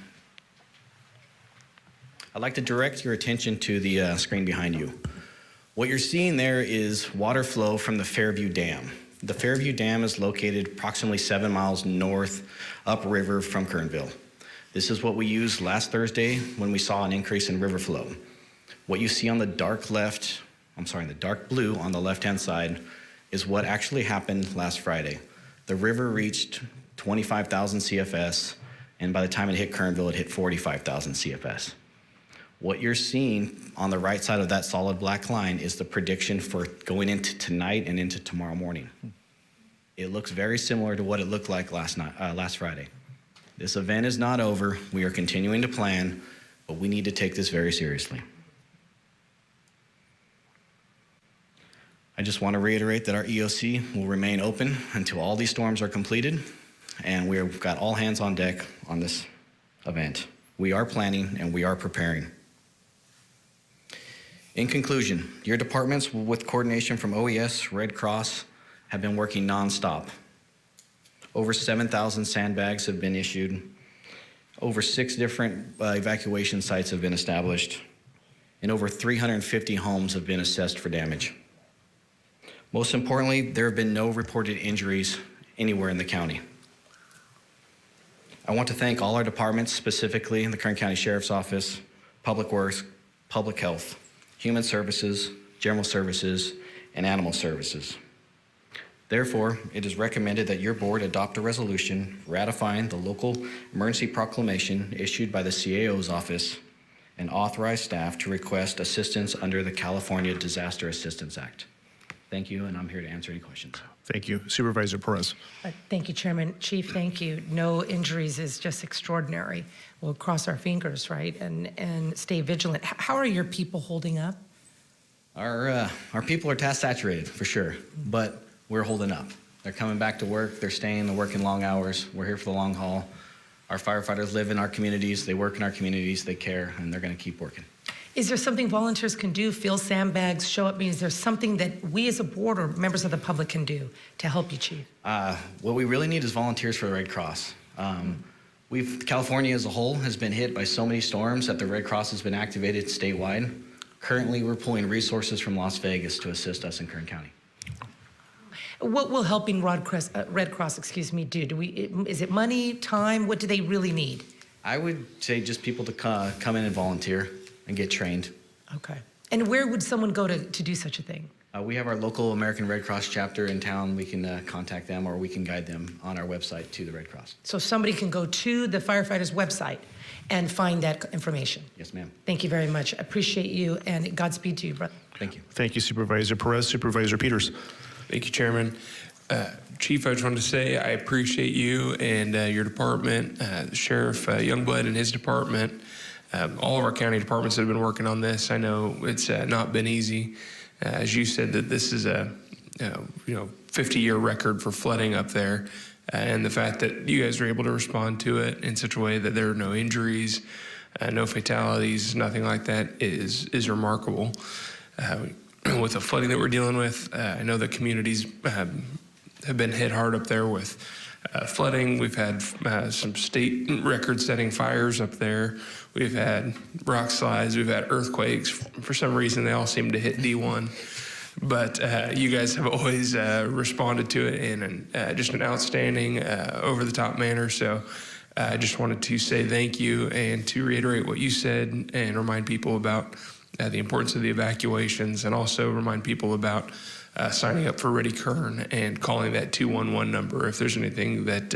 I'd like to direct your attention to the screen behind you. What you're seeing there is water flow from the Fairview Dam. The Fairview Dam is located approximately 7 miles north upriver from Kernville. This is what we used last Thursday when we saw an increase in river flow. What you see on the dark blue on the left-hand side is what actually happened last Friday. The river reached 25,000 CFS, and by the time it hit Kernville, it hit 45,000 CFS. What you're seeing on the right side of that solid black line is the prediction for going into tonight and into tomorrow morning. It looks very similar to what it looked like last Friday. This event is not over. We are continuing to plan, but we need to take this very seriously. I just want to reiterate that our EOC will remain open until all these storms are completed, and we've got all hands on deck on this event. We are planning and we are preparing. In conclusion, your departments, with coordination from OES, Red Cross, have been working nonstop. Over 7,000 sandbags have been issued. Over 6 different evacuation sites have been established, and over 350 homes have been assessed for damage. Most importantly, there have been no reported injuries anywhere in the county. I want to thank all our departments, specifically the Kern County Sheriff's Office, Public Works, Public Health, Human Services, General Services, and Animal Services. Therefore, it is recommended that your board adopt a resolution ratifying the local emergency proclamation issued by the CAO's office and authorize staff to request assistance under the California Disaster Assistance Act. Thank you, and I'm here to answer any questions. Thank you. Supervisor Perez. Thank you, Chairman. Chief, thank you. No injuries is just extraordinary. We'll cross our fingers, right, and stay vigilant. How are your people holding up? Our people are task saturated, for sure, but we're holding up. They're coming back to work. They're staying. They're working long hours. We're here for the long haul. Our firefighters live in our communities. They work in our communities. They care, and they're going to keep working. Is there something volunteers can do, fill sandbags, show up? I mean, is there something that we as a board or members of the public can do to help you, Chief? What we really need is volunteers for the Red Cross. California as a whole has been hit by so many storms that the Red Cross has been activated statewide. Currently, we're pulling resources from Las Vegas to assist us in Kern County. What will helping Red Cross, do? Is it money, time? What do they really need? I would say just people to come in and volunteer and get trained. Okay. And where would someone go to do such a thing? We have our local American Red Cross chapter in town. We can contact them or we can guide them on our website to the Red Cross. So somebody can go to the firefighters' website and find that information? Yes, ma'am. Thank you very much. I appreciate you, and Godspeed to you, brother. Thank you. Thank you, Supervisor Perez. Supervisor Peters. Thank you, Chairman. Chief, I just wanted to say I appreciate you and your department, Sheriff Youngblood and his department, all of our county departments that have been working on this. I know it's not been easy. As you said, that this is a 50-year record for flooding up there, and the fact that you guys were able to respond to it in such a way that there are no injuries, no fatalities, nothing like that is remarkable. With the flooding that we're dealing with, I know the communities have been hit hard up there with flooding. We've had some state record-setting fires up there. We've had rock slides. We've had earthquakes. For some reason, they all seem to hit D1. But you guys have always responded to it in just an outstanding, over-the-top manner. So I just wanted to say thank you and to reiterate what you said and remind people about the importance of the evacuations, and also remind people about signing up for Ready Kern and calling that 211 number if there's anything that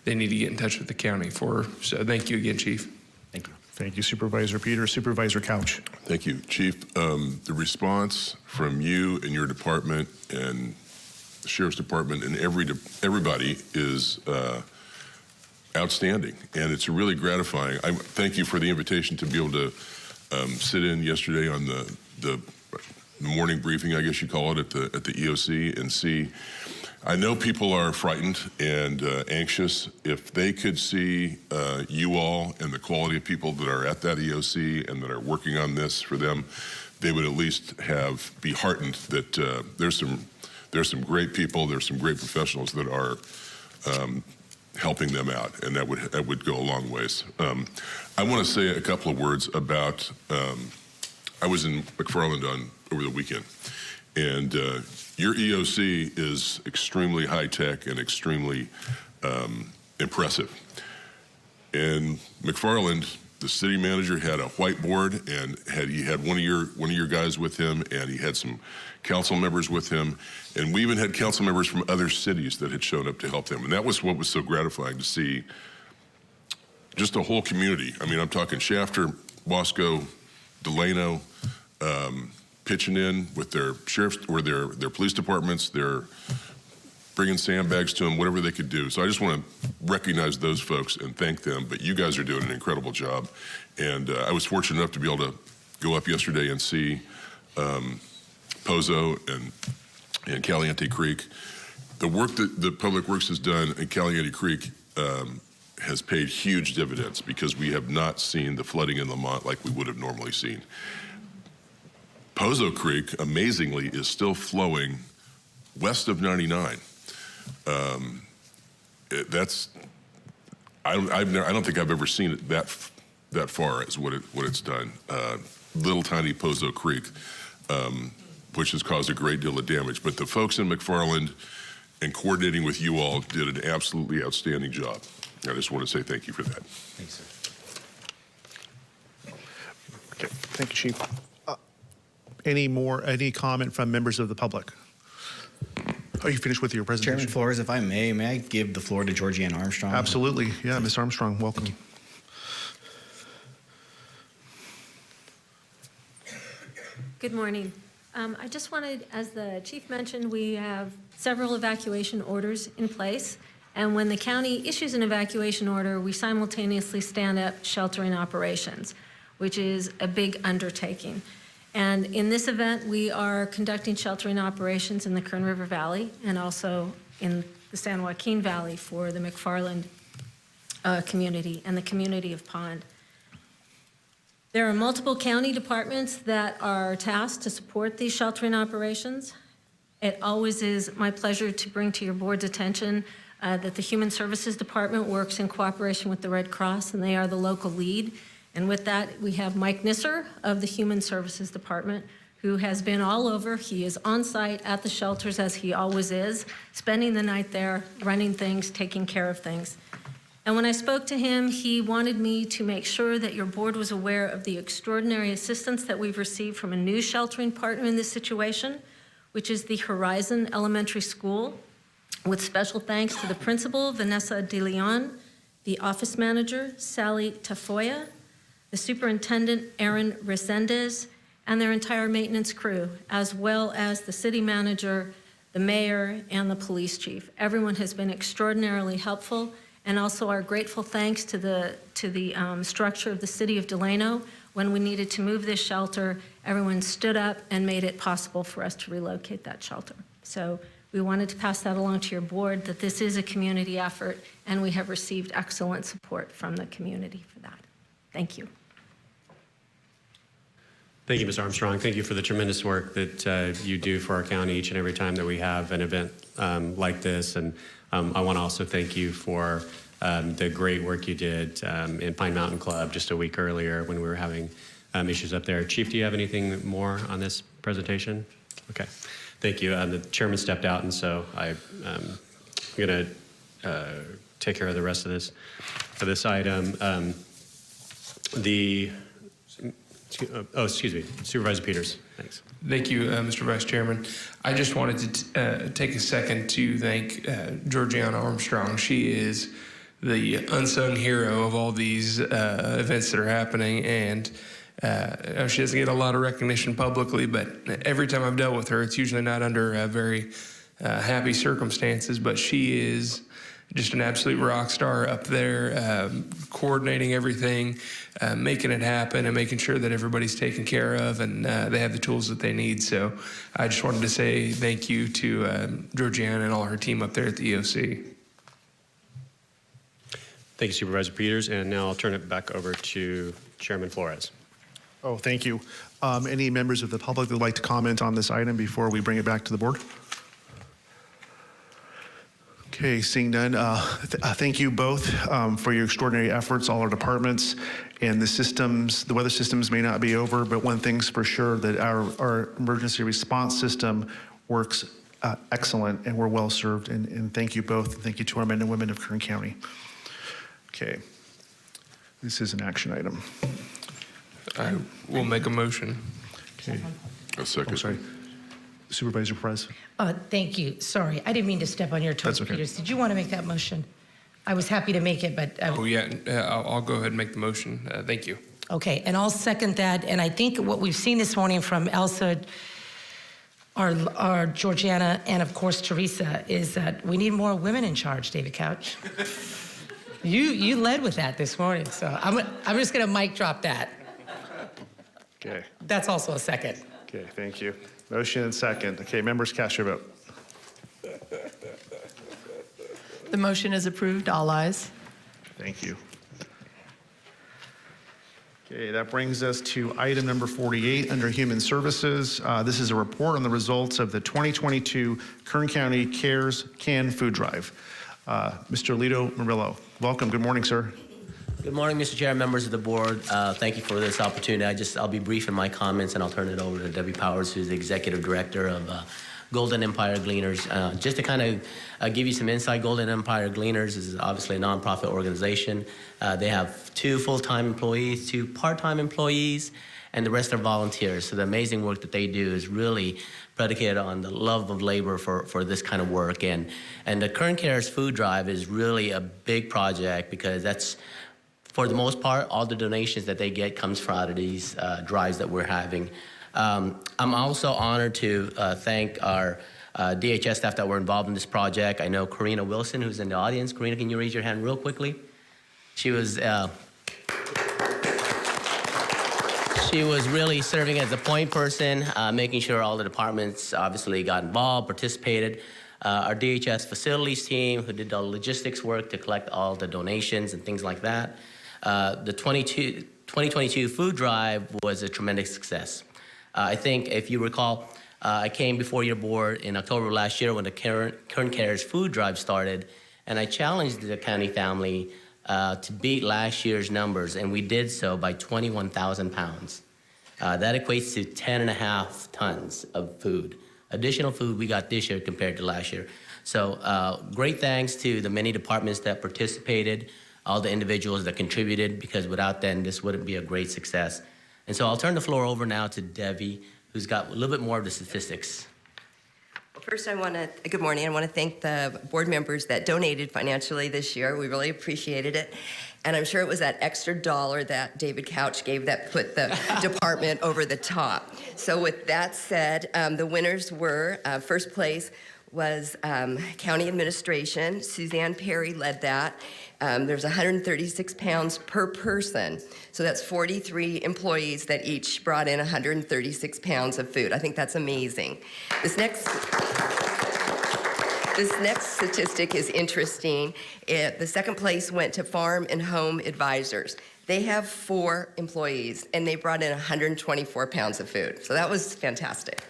they need to get in touch with the county for. So thank you again, Chief. Thank you. Thank you, Supervisor Peters. Supervisor Couch. Thank you, Chief. The response from you and your department and the Sheriff's Department and everybody is outstanding, and it's really gratifying. I thank you for the invitation to be able to sit in yesterday on the morning briefing, I guess you call it, at the EOC, and see. I know people are frightened and anxious. If they could see you all and the quality of people that are at that EOC and that are working on this for them, they would at least be heartened that there's some great people, there's some great professionals that are helping them out, and that would go a long ways. I want to say a couple of words about. I was in McFarland over the weekend, and your EOC is extremely high tech and extremely impressive. And McFarland, the city manager, had a whiteboard, and he had one of your guys with him, and he had some council members with him, and we even had council members from other cities that had shown up to help them. And that was what was so gratifying to see. Just a whole community. I mean, I'm talking Shafter, Wasco, Delano pitching in with their sheriffs or their police departments. They're bringing sandbags to them, whatever they could do. So I just want to recognize those folks and thank them. But you guys are doing an incredible job. And I was fortunate enough to be able to go up yesterday and see Pozo and Caliente Creek. The work that the Public Works has done in Caliente Creek has paid huge dividends because we have not seen the flooding in Lamont like we would have normally seen. Pozo Creek, amazingly, is still flowing west of 99. I don't think I've ever seen it that far as what it's done. Little tiny Pozo Creek, which has caused a great deal of damage. But the folks in McFarland and coordinating with you all did an absolutely outstanding job. I just want to say thank you for that. Thanks, sir. Okay, thank you, Chief. Any comment from members of the public? Are you finished with your presentation? Chairman Flores, if I may I give the floor to Georgianne Armstrong? Absolutely. Yeah, Ms. Armstrong, welcome. Good morning. I just wanted, as the chief mentioned, we have several evacuation orders in place. And when the county issues an evacuation order, we simultaneously stand up sheltering operations, which is a big undertaking. And in this event, we are conducting sheltering operations in the Kern River Valley and also in the San Joaquin Valley for the McFarland community and the community of Pond. There are multiple county departments that are tasked to support these sheltering operations. It always is my pleasure to bring to your board's attention that the Human Services Department works in cooperation with the Red Cross, and they are the local lead. And with that, we have Mike Nisser of the Human Services Department, who has been all over. He is on site at the shelters, as he always is, spending the night there, running things, taking care of things. And when I spoke to him, he wanted me to make sure that your board was aware of the extraordinary assistance that we've received from a new sheltering partner in this situation, which is the Horizon Elementary School, with special thanks to the principal, Vanessa De Leon, the office manager, Sally Tafoya, the superintendent, Aaron Resendez, and their entire maintenance crew, as well as the city manager, the mayor, and the police chief. Everyone has been extraordinarily helpful, and also our grateful thanks to the structure of the city of Delano. When we needed to move this shelter, everyone stood up and made it possible for us to relocate that shelter. So we wanted to pass that along to your board, that this is a community effort, and we have received excellent support from the community for that. Thank you. Thank you, Ms. Armstrong. Thank you for the tremendous work that you do for our county each and every time that we have an event like this. And I want to also thank you for the great work you did in Pine Mountain Club just a week earlier when we were having issues up there. Chief, do you have anything more on this presentation? Okay, thank you. The chairman stepped out, and so I'm going to take care of the rest of this for this item. Excuse me, Supervisor Peters, thanks. Thank you, Mr. Vice Chairman. I just wanted to take a second to thank Georgiana Armstrong. She is the unsung hero of all these events that are happening, and she doesn't get a lot of recognition publicly, but every time I've dealt with her, it's usually not under very happy circumstances, but she is just an absolute rock star up there, coordinating everything, making it happen, and making sure that everybody's taken care of and they have the tools that they need. So I just wanted to say thank you to Georgiana and all her team up there at the EOC. Thank you, Supervisor Peters. And now I'll turn it back over to Chairman Flores. Oh, thank you. Any members of the public that would like to comment on this item before we bring it back to the board? Okay, seeing none, thank you both for your extraordinary efforts, all our departments and the systems. The weather systems may not be over, but one thing's for sure, that our emergency response system works excellent, and we're well served. And thank you both. And thank you to our men and women of Kern County. Okay, this is an action item. I will make a motion. Okay. A second. Oh, sorry. Supervisor Perez. Thank you. Sorry, I didn't mean to step on your toes, That's okay. Peters. Did you want to make that motion? I was happy to make it, but... Oh, yeah, I'll go ahead and make the motion. Thank you. Okay, and I'll second that. And I think what we've seen this morning from Elsa, our Georgiana, and of course Teresa, is that we need more women in charge, David Couch. You led with that this morning, so I'm just gonna mic drop that. Okay. That's also a second. Okay, thank you. Motion and second. Okay, members, cast your vote. The motion is approved. All ayes. Thank you. Okay, that brings us to item number 48 under Human Services. This is a report on the results of the 2022 Kern County CARES Can Food Drive. Mr. Lito Murillo, welcome. Good morning, sir. Good morning, Mr. Chair, members of the board. Thank you for this opportunity. I'll be brief in my comments, and I'll turn it over to Debbie Powers, who's the Executive Director of Golden Empire Gleaners. Just to kind of give you some insight, Golden Empire Gleaners is obviously a nonprofit organization. They have 2 full-time employees, 2 part-time employees, and the rest are volunteers. So the amazing work that they do is really predicated on the love of labor for this kind of work. And the Kern Cares Food Drive is really a big project because that's, for the most part, all the donations that they get comes from out of these drives that we're having. I'm also honored to thank our DHS staff that were involved in this project. I know Karina Wilson, who's in the audience. Karina, can you raise your hand real quickly? She was really serving as a point person, making sure all the departments obviously got involved, participated. Our DHS facilities team, who did the logistics work to collect all the donations and things like that. The 2022 food drive was a tremendous success. I think if you recall, I came before your board in October of last year when the Kern Cares Food Drive started, and I challenged the county family to beat last year's numbers, and we did so by 21,000 pounds. That equates to 10.5 tons of food. Additional food we got this year compared to last year. So great thanks to the many departments that participated, all the individuals that contributed, because without them, this wouldn't be a great success. And so I'll turn the floor over now to Debbie, who's got a little bit more of the statistics. Well, first, good morning. I want to thank the board members that donated financially this year. We really appreciated it. And I'm sure it was that extra dollar that David Couch gave that put the department over the top. So with that said, the winners were, first place was County Administration. Suzanne Perry led that. There's 136 pounds per person. So that's 43 employees that each brought in 136 pounds of food. I think that's amazing. This next statistic is interesting. The second place went to Farm and Home Advisors. They have 4 employees, and they brought in 124 pounds of food. So that was fantastic.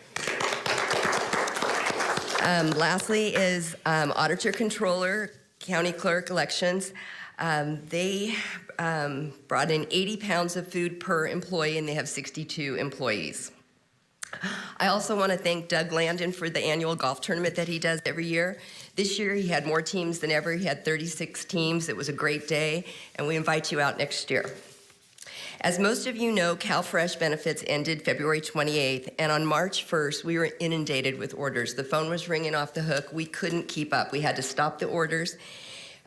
Lastly is Auditor Controller, County Clerk Elections. They brought in 80 pounds of food per employee, and they have 62 employees. I also want to thank Doug Landon for the annual golf tournament that he does every year. This year he had more teams than ever. He had 36 teams. It was a great day, and we invite you out next year. As most of you know, CalFresh benefits ended February 28th, and on March 1st, we were inundated with orders. The phone was ringing off the hook. We couldn't keep up. We had to stop the orders,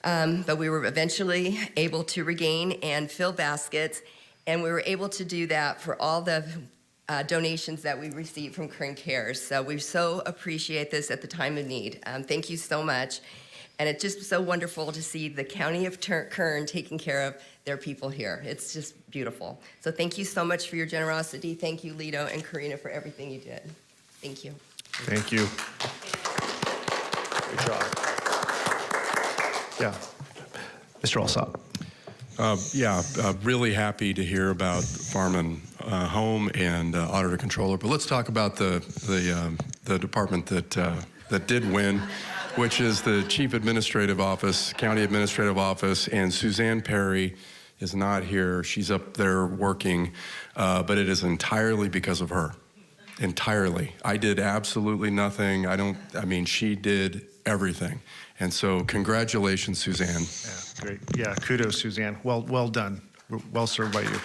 but we were eventually able to regain and fill baskets, and we were able to do that for all the donations that we received from Kern Cares. So we so appreciate this at the time of need. Thank you so much. And it's just so wonderful to see the County of Kern taking care of their people here. It's just beautiful. So thank you so much for your generosity. Thank you, Lito and Karina, for everything you did. Thank you. Thank you. Good job. Yeah. Mr. Alsop. Really happy to hear about Farm and Home and Auditor Controller. But let's talk about the department that did win, which is the Chief Administrative Office, County Administrative Office, and Suzanne Perry is not here. She's up there working, but it is entirely because of her. Entirely. I did absolutely nothing. She did everything. And so congratulations, Suzanne. Yeah, great. Yeah, kudos, Suzanne. Well done. Well served by you.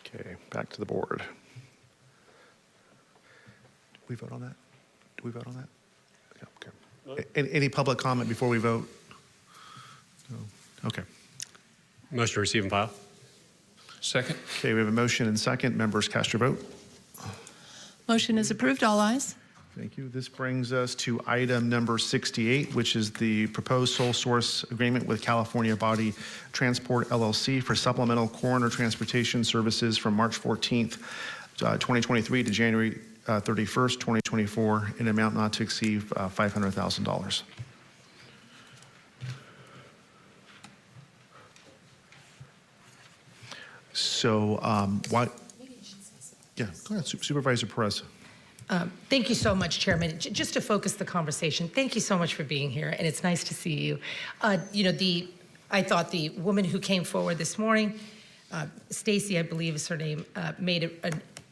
Okay, back to the board. We vote on that? Do we vote on that? Yeah, okay. Any public comment before we vote? No. Okay. Motion to receive and file. Second. Okay, we have a motion and second. Members, cast your vote. Motion is approved. All ayes. Thank you. This brings us to item number 68, which is the proposed sole source agreement with California Body Transport LLC for supplemental coroner transportation services from March 14th, 2023 to January 31st, 2024, in an amount not to exceed $500,000. So what? Yeah, go ahead, Supervisor Perez. Thank you so much, Chairman. Just to focus the conversation, thank you so much for being here, and it's nice to see you. I thought the woman who came forward this morning, Stacy, I believe is her name, made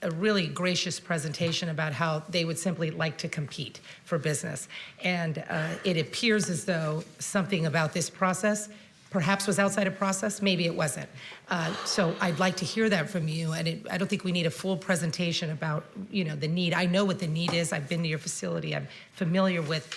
a really gracious presentation about how they would simply like to compete for business. And it appears as though something about this process perhaps was outside of process, maybe it wasn't. So I'd like to hear that from you, and I don't think we need a full presentation about, the need. I know what the need is. I've been to your facility. I'm familiar with,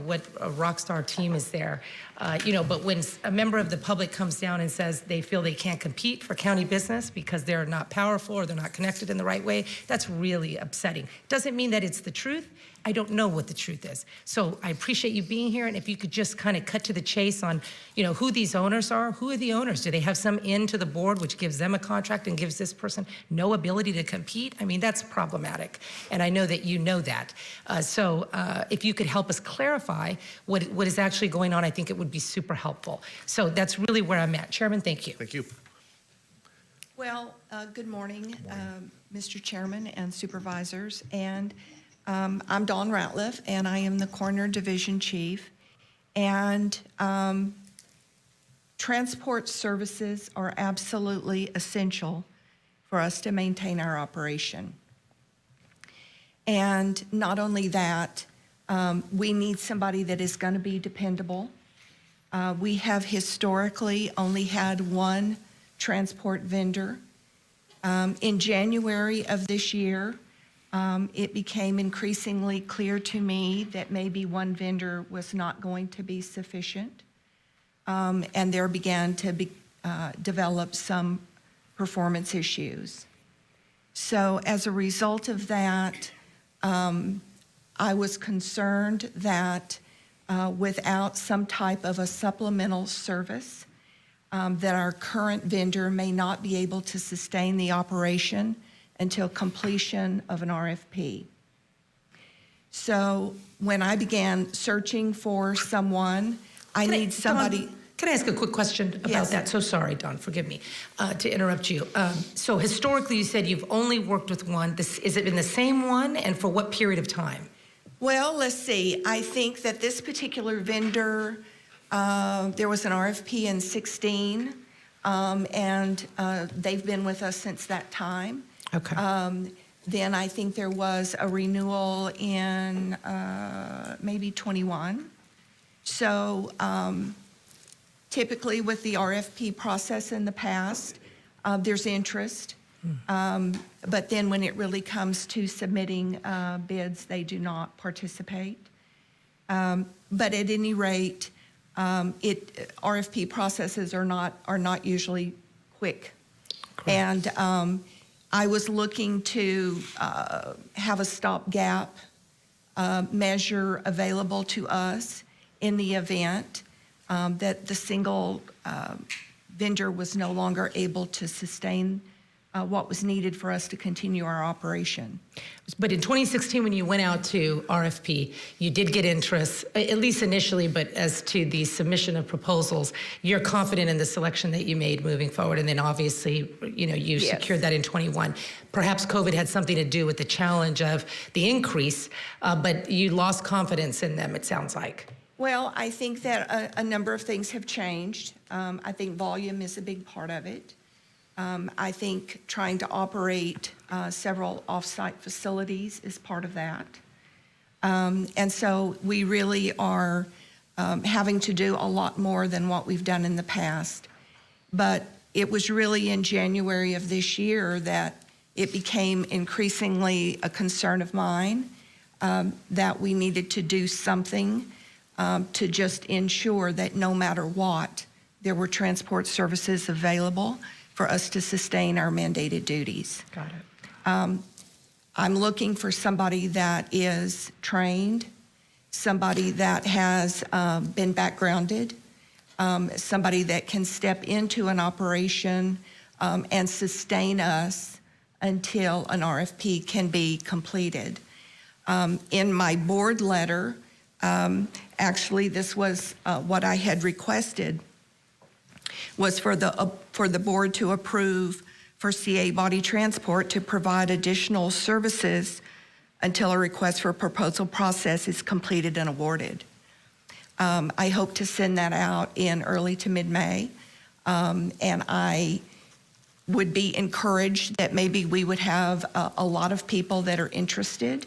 what a rock star team is there. But when a member of the public comes down and says they feel they can't compete for county business because they're not powerful or they're not connected in the right way, that's really upsetting. Doesn't mean that it's the truth. I don't know what the truth is. So I appreciate you being here, and if you could just kind of cut to the chase on, who these owners are. Who are the owners? Do they have some in to the board which gives them a contract and gives this person no ability to compete? I mean, that's problematic, and I know that you know that. So if you could help us clarify what is actually going on, I think it would be super helpful. So that's really where I'm at. Chairman, thank you. Thank you. Well, good morning, Mr. Chairman and supervisors. And I'm Dawn Ratliff, and I am the Coroner Division Chief. And transport services are absolutely essential for us to maintain our operation. And not only that, we need somebody that is going to be dependable. We have historically only had one transport vendor. In January of this year, it became increasingly clear to me that maybe one vendor was not going to be sufficient. And there began to develop some performance issues. So as a result of that, I was concerned that without some type of a supplemental service, that our current vendor may not be able to sustain the operation until completion of an RFP. So when I began searching for someone, I need somebody. Dawn, can I ask a quick question about that? So sorry, Dawn, forgive me to interrupt you. So historically, you said you've only worked with one. Is it been the same one, and for what period of time? Well, let's see. I think that this particular vendor, there was an RFP in 2016, and they've been with us since that time. Okay. Then I think there was a renewal in maybe 21. So typically with the RFP process in the past, there's interest. But then when it really comes to submitting bids, they do not participate. But at any rate, RFP processes are not usually quick. Correct. And I was looking to have a stopgap measure available to us in the event that the single vendor was no longer able to sustain what was needed for us to continue our operation. But in 2016, when you went out to RFP, you did get interest, at least initially, but as to the submission of proposals, you're confident in the selection that you made moving forward, and then obviously, you secured that in 21. Perhaps COVID had something to do with the challenge of the increase, but you lost confidence in them, it sounds like. Well, I think that a number of things have changed. I think volume is a big part of it. I think trying to operate several off-site facilities is part of that. And so we really are having to do a lot more than what we've done in the past. But it was really in January of this year that it became increasingly a concern of mine that we needed to do something to just ensure that no matter what, there were transport services available for us to sustain our mandated duties. Got it. I'm looking for somebody that is trained, somebody that has been backgrounded, somebody that can step into an operation and sustain us until an RFP can be completed. In my board letter, actually, this was what I had requested, was for the board to approve for CA Body Transport to provide additional services until a request for proposal process is completed and awarded. I hope to send that out in early to mid-May, and I would be encouraged that maybe we would have a lot of people that are interested.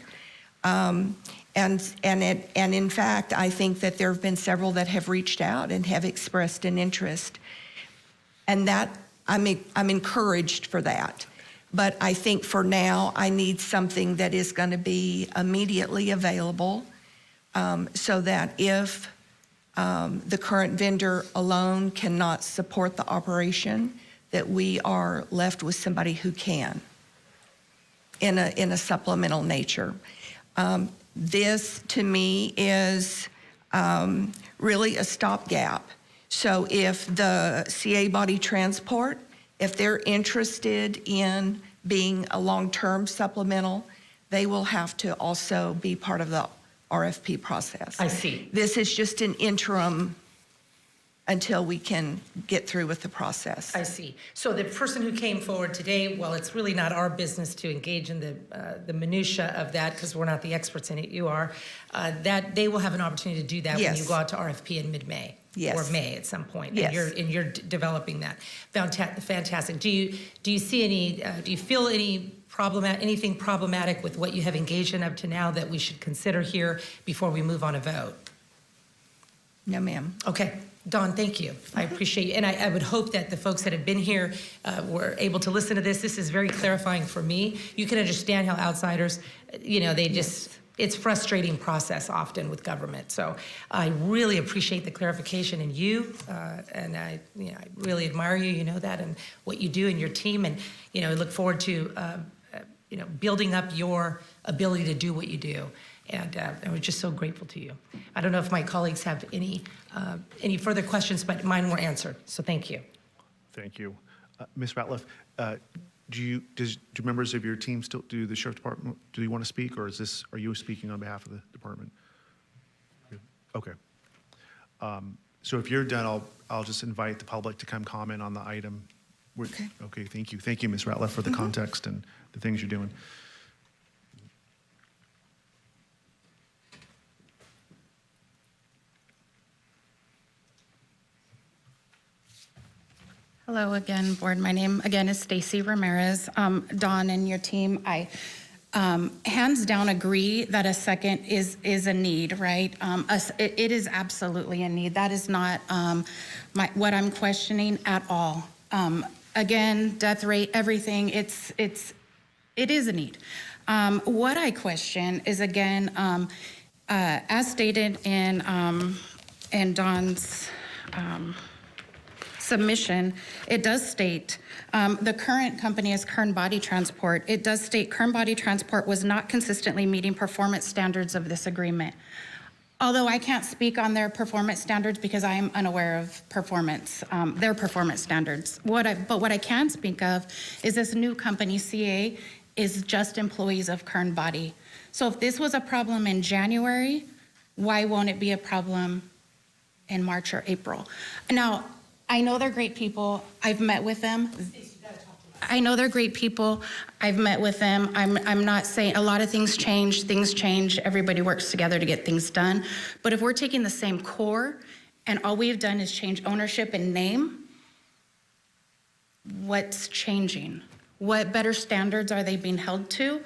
And in fact, I think that there have been several that have reached out and have expressed an interest. And that, I'm encouraged for that. But I think for now, I need something that is going to be immediately available, so that if the current vendor alone cannot support the operation, that we are left with somebody who can in a supplemental nature. This, to me, is really a stopgap. So if the CA Body Transport, if they're interested in being a long-term supplemental, they will have to also be part of the RFP process. I see. This is just an interim until we can get through with the process. I see. So the person who came forward today, well, it's really not our business to engage in the minutia of that because we're not the experts in it. You are. That they will have an opportunity to do that when you go out to RFP in mid-May. Yes. Or May at some point. Yes. And you're developing that. Fantastic. Do you see any? Do you feel anything problematic with what you have engaged in up to now that we should consider here before we move on a vote? No, ma'am. Okay. Dawn, thank you. I appreciate you. And I would hope that the folks that have been here were able to listen to this. This is very clarifying for me. You can understand how outsiders, they just, it's frustrating process often with government. So I really appreciate the clarification in you. And I really admire you, that, and what you do and your team. And, I look forward to, building up your ability to do what you do. And we're just so grateful to you. I don't know if my colleagues have any further questions, but mine were answered. So thank you. Thank you. Ms. Ratliff, do members of your team still do the Sheriff's Department, do you want to speak, or are you speaking on behalf of the department? Okay. So if you're done, I'll just invite the public to come comment on the item. Okay. Okay, thank you. Thank you, Ms. Ratliff, for the context and the things you're doing. Hello again, board. My name again is Stacy Ramirez. Dawn and your team, I hands down agree that a second is a need, right? It is absolutely a need. That is not what I'm questioning at all. Again, death rate, everything. It is a need. What I question is again, as stated in Dawn's submission, it does state the current company is Kern Body Transport. It does state Kern Body Transport was not consistently meeting performance standards of this agreement. Although I can't speak on their performance standards because I am unaware of their performance standards. But what I can speak of is this new company, CA, is just employees of Kern Body. So if this was a problem in January, why won't it be a problem in March or April? Now, I know they're great people. I've met with them. I know they're great people. I've met with them. I'm not saying a lot of things change. Everybody works together to get things done. But if we're taking the same core and all we've done is change ownership and name, what's changing? What better standards are they being held to?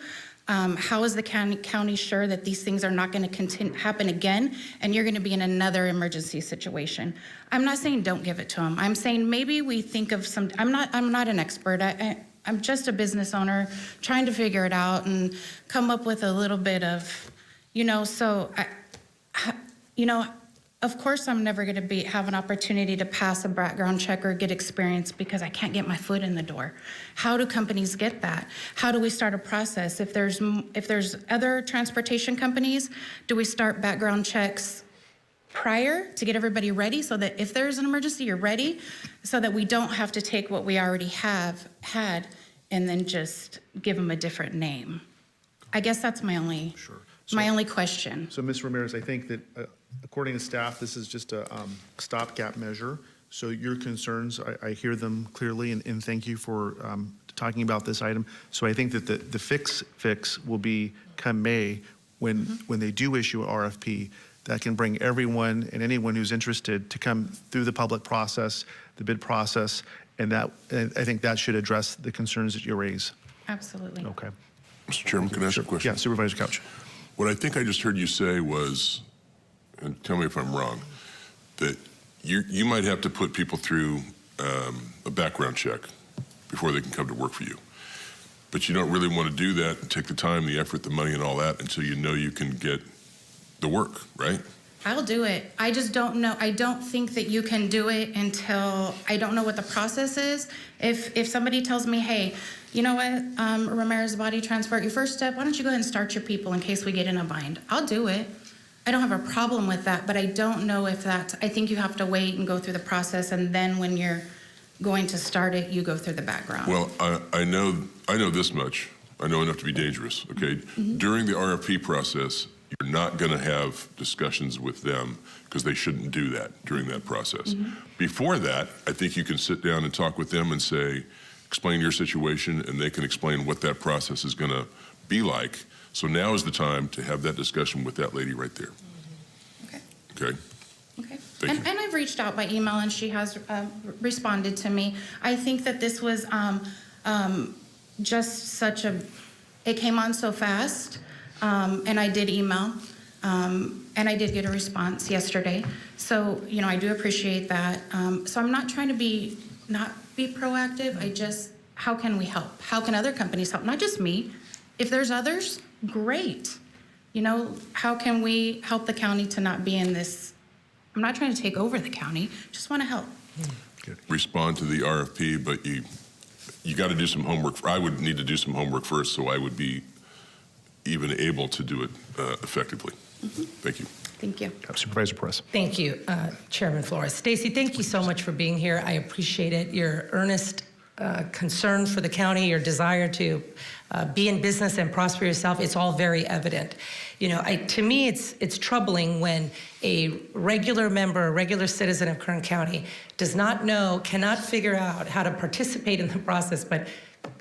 How is the county sure that these things are not going to happen again and you're going to be in another emergency situation? I'm not saying don't give it to them. I'm saying maybe we think of some, I'm not an expert. I'm just a business owner trying to figure it out and come up with a little bit of, of course, I'm never going to have an opportunity to pass a background check or get experience because I can't get my foot in the door. How do companies get that? How do we start a process? If there's other transportation companies, do we start background checks prior to get everybody ready so that if there's an emergency, you're ready, so that we don't have to take what we already had and then just give them a different name? I guess that's my only question. So, Ms. Ramirez, I think that according to staff, this is just a stopgap measure. So your concerns, I hear them clearly, and thank you for talking about this item. So I think that the fix will be come May when they do issue a RFP that can bring everyone and anyone who's interested to come through the public process, the bid process, and I think that should address the concerns that you raise. Absolutely. Okay. Mr. Chairman, can I ask a question? Yeah, Supervisor Couch. What I think I just heard you say was, and tell me if I'm wrong, that you might have to put people through a background check before they can come to work for you. But you don't really want to do that and take the time, the effort, the money, and all that until you know you can get the work, right? I'll do it. I just don't know. I don't think that you can do it until I don't know what the process is. If somebody tells me, hey, you know what, Ramirez Body Transport, your first step, why don't you go ahead and start your people in case we get in a bind? I'll do it. I don't have a problem with that, but I don't know if that, I think you have to wait and go through the process, and then when you're going to start it, you go through the background. Well, I know this much. I know enough to be dangerous, okay? During the RFP process, you're not going to have discussions with them because they shouldn't do that during that process. Before that, I think you can sit down and talk with them and say, explain your situation, and they can explain what that process is going to be like. So now is the time to have that discussion with that lady right there. Okay? Okay. Thank you. And I've reached out by email, and she has responded to me. I think that this was just such a, it came on so fast, and I did email, and I did get a response yesterday. So, you know, I do appreciate that. So I'm not trying to not be proactive. I just, how can we help? How can other companies help? Not just me. If there's others, great. You know, how can we help the county to not be in this? I'm not trying to take over the county, just want to help. Respond to the RFP, but you got to do some homework. I would need to do some homework first, so I would be even able to do it effectively. Thank you. Thank you. Supervisor Perez. Thank you, Chairman Flores. Stacy, thank you so much for being here. I appreciate it. Your earnest concern for the county, your desire to be in business and prosper yourself, it's all very evident. You know, to me, it's troubling when a regular member, a regular citizen of Kern County does not know, cannot figure out how to participate in the process, but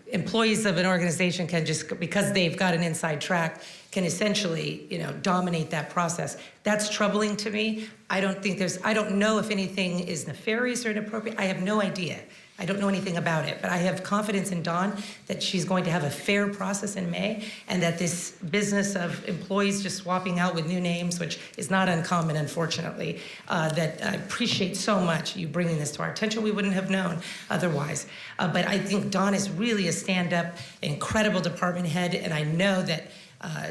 employees of an organization can just, because they've got an inside track, can essentially, you know, dominate that process. That's troubling to me. I don't know if anything is nefarious or inappropriate. I have no idea. I don't know anything about it, but I have confidence in Dawn that she's going to have a fair process in May, and that this business of employees just swapping out with new names, which is not uncommon, unfortunately, that I appreciate so much you bringing this to our attention. We wouldn't have known otherwise. But I think Dawn is really a stand-up, incredible department head, and I know that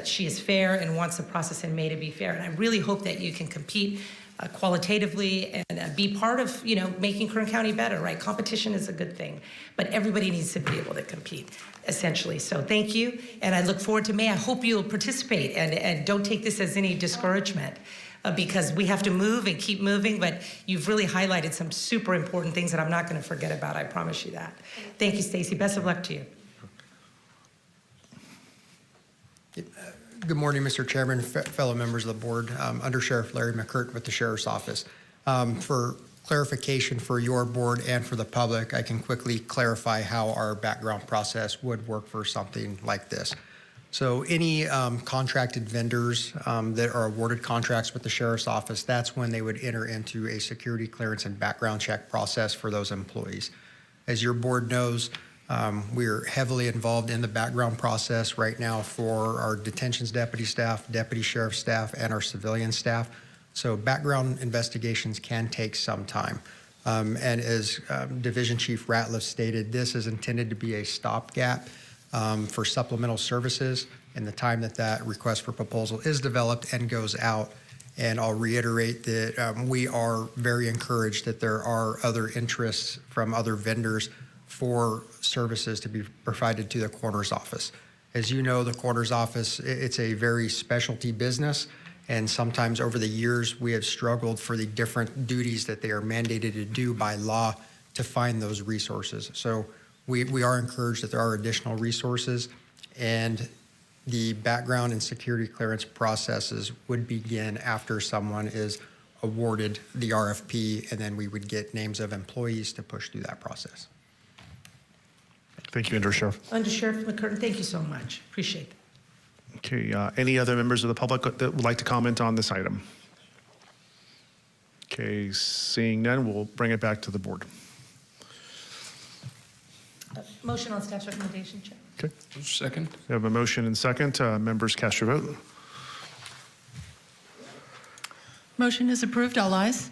she is fair and wants the process in May to be fair. And I really hope that you can compete qualitatively and be part of, you know, making Kern County better, right? Competition is a good thing, but everybody needs to be able to compete, essentially. So thank you, and I look forward to May. I hope you'll participate, and don't take this as any discouragement, because we have to move and keep moving, but you've really highlighted some super important things that I'm not going to forget about. I promise you that. Thank you, Stacy. Best of luck to you. Good morning, Mr. Chairman, fellow members of the board. Under Sheriff Larry McCurt with the Sheriff's Office. For clarification for your board and for the public, I can quickly clarify how our background process would work for something like this. So any contracted vendors that are awarded contracts with the Sheriff's Office, that's when they would enter into a security clearance and background check process for those employees. As your board knows, we're heavily involved in the background process right now for our detentions deputy staff, deputy sheriff staff, and our civilian staff. So background investigations can take some time. And as Division Chief Ratliff stated, this is intended to be a stopgap for supplemental services in the time that request for proposal is developed and goes out. And I'll reiterate that we are very encouraged that there are other interests from other vendors for services to be provided to the coroner's office. As you know, the coroner's office, it's a very specialty business, and sometimes over the years, we have struggled for the different duties that they are mandated to do by law to find those resources. So we are encouraged that there are additional resources, and the background and security clearance processes would begin after someone is awarded the RFP, and then we would get names of employees to push through that process. Thank you, Undersheriff. Undersheriff McCurtain, thank you so much. Appreciate it. Okay, any other members of the public that would like to comment on this item? Okay, seeing none, we'll bring it back to the board. Motion on staff's recommendation, Chair. Okay, Second. we have a motion and second. Members, cast your vote. Motion is approved. All ayes.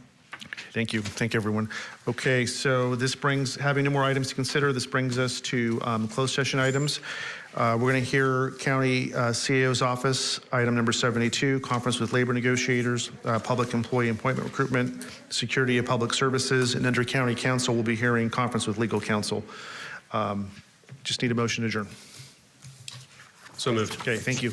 Thank you. Thank you, everyone. Okay, so this brings, having no more items to consider, this brings us to closed session items. We're going to hear County CAO's office, item number 72, conference with labor negotiators, public employee appointment recruitment, security of public services, and under County Council, we'll be hearing conference with legal counsel. Just need a motion to adjourn. So moved. Okay, thank you.